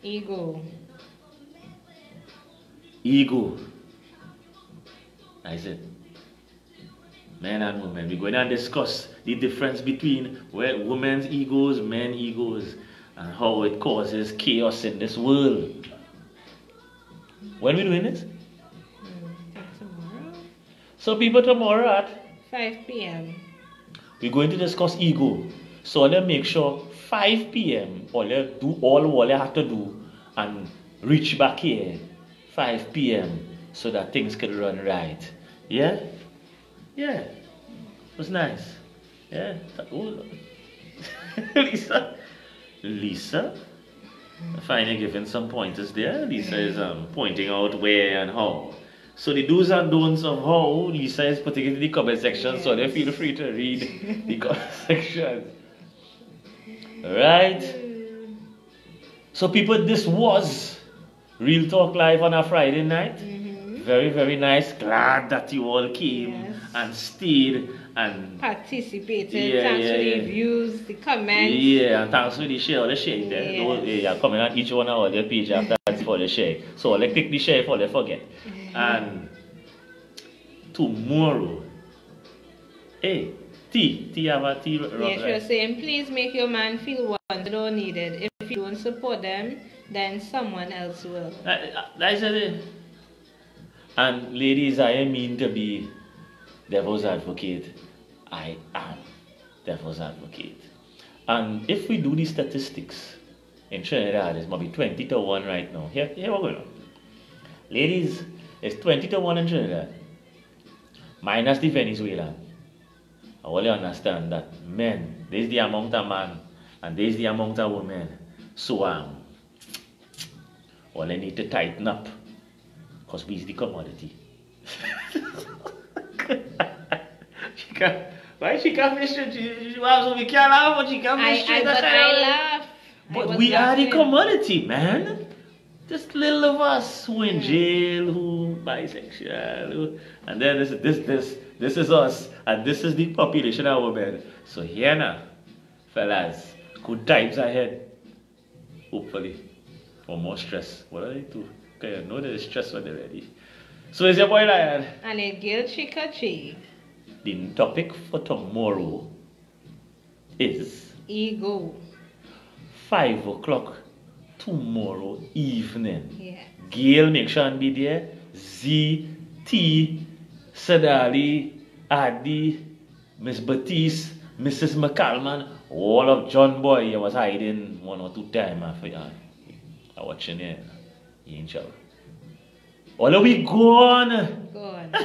ego. Ego. I said men and women. We're going to discuss the difference between women's egos, men's egos, and how it causes chaos in this world. When are we doing this? Tomorrow. So people, tomorrow at 5 p.m. we're going to discuss ego. So let's make sure 5 p.m. or let's do all what you have to do and reach back here 5 p.m. so that things can run right. Yeah? Yeah. It was nice. Yeah. Oh. Lisa? I find you giving some pointers there. Lisa is pointing out where and how. So the do's and don'ts of how Lisa is putting it in the comment section, yes. So they feel free to read the comment section. Right? So people, this was Real Talk Live on a Friday night. Very, very nice. Glad that you all came and stayed and participated. Thanks for the views, the comments. Yeah, and thanks for the share or the share there. Yeah, comment on each one of the page after that for the share. So let's click the share for the forget. And tomorrow, hey, tea have a tea. Yes, you're saying please make your man feel wanted or needed. If you don't support them, then someone else will. That's it. And ladies, I mean to be devil's advocate. I am devil's advocate. And if we do these statistics in Trinidad, it's maybe 20 to 1 right now. Here we're going on. Ladies, it's 20 to 1 in Trinidad. Minus the Venezuelan. I want you to understand that men, there's the amount of man and there's the amount of women. So well, they need to tighten up. Because we's the commodity. Chika, why Chika fish? We can't laugh, but Chika fish. I laugh. But we are the commodity, man. Just little of us who in jail, who bisexual, and then this is us, and this is the population of women. So here now, fellas, good times ahead. Hopefully, for more stress. What are they do? Okay, I know there is stress when they're ready. So it's your boy Lion. And a girl Chika. The topic for tomorrow is ego. 5 o'clock tomorrow evening. Yeah. Gail, make sure and be there. Z, T, Sadali, Adi, Miss Batiste, Mrs. McCalman, all of John Boy. He was hiding 1 or 2 times after I watching it. He ain't sure. All of we gone. Gone.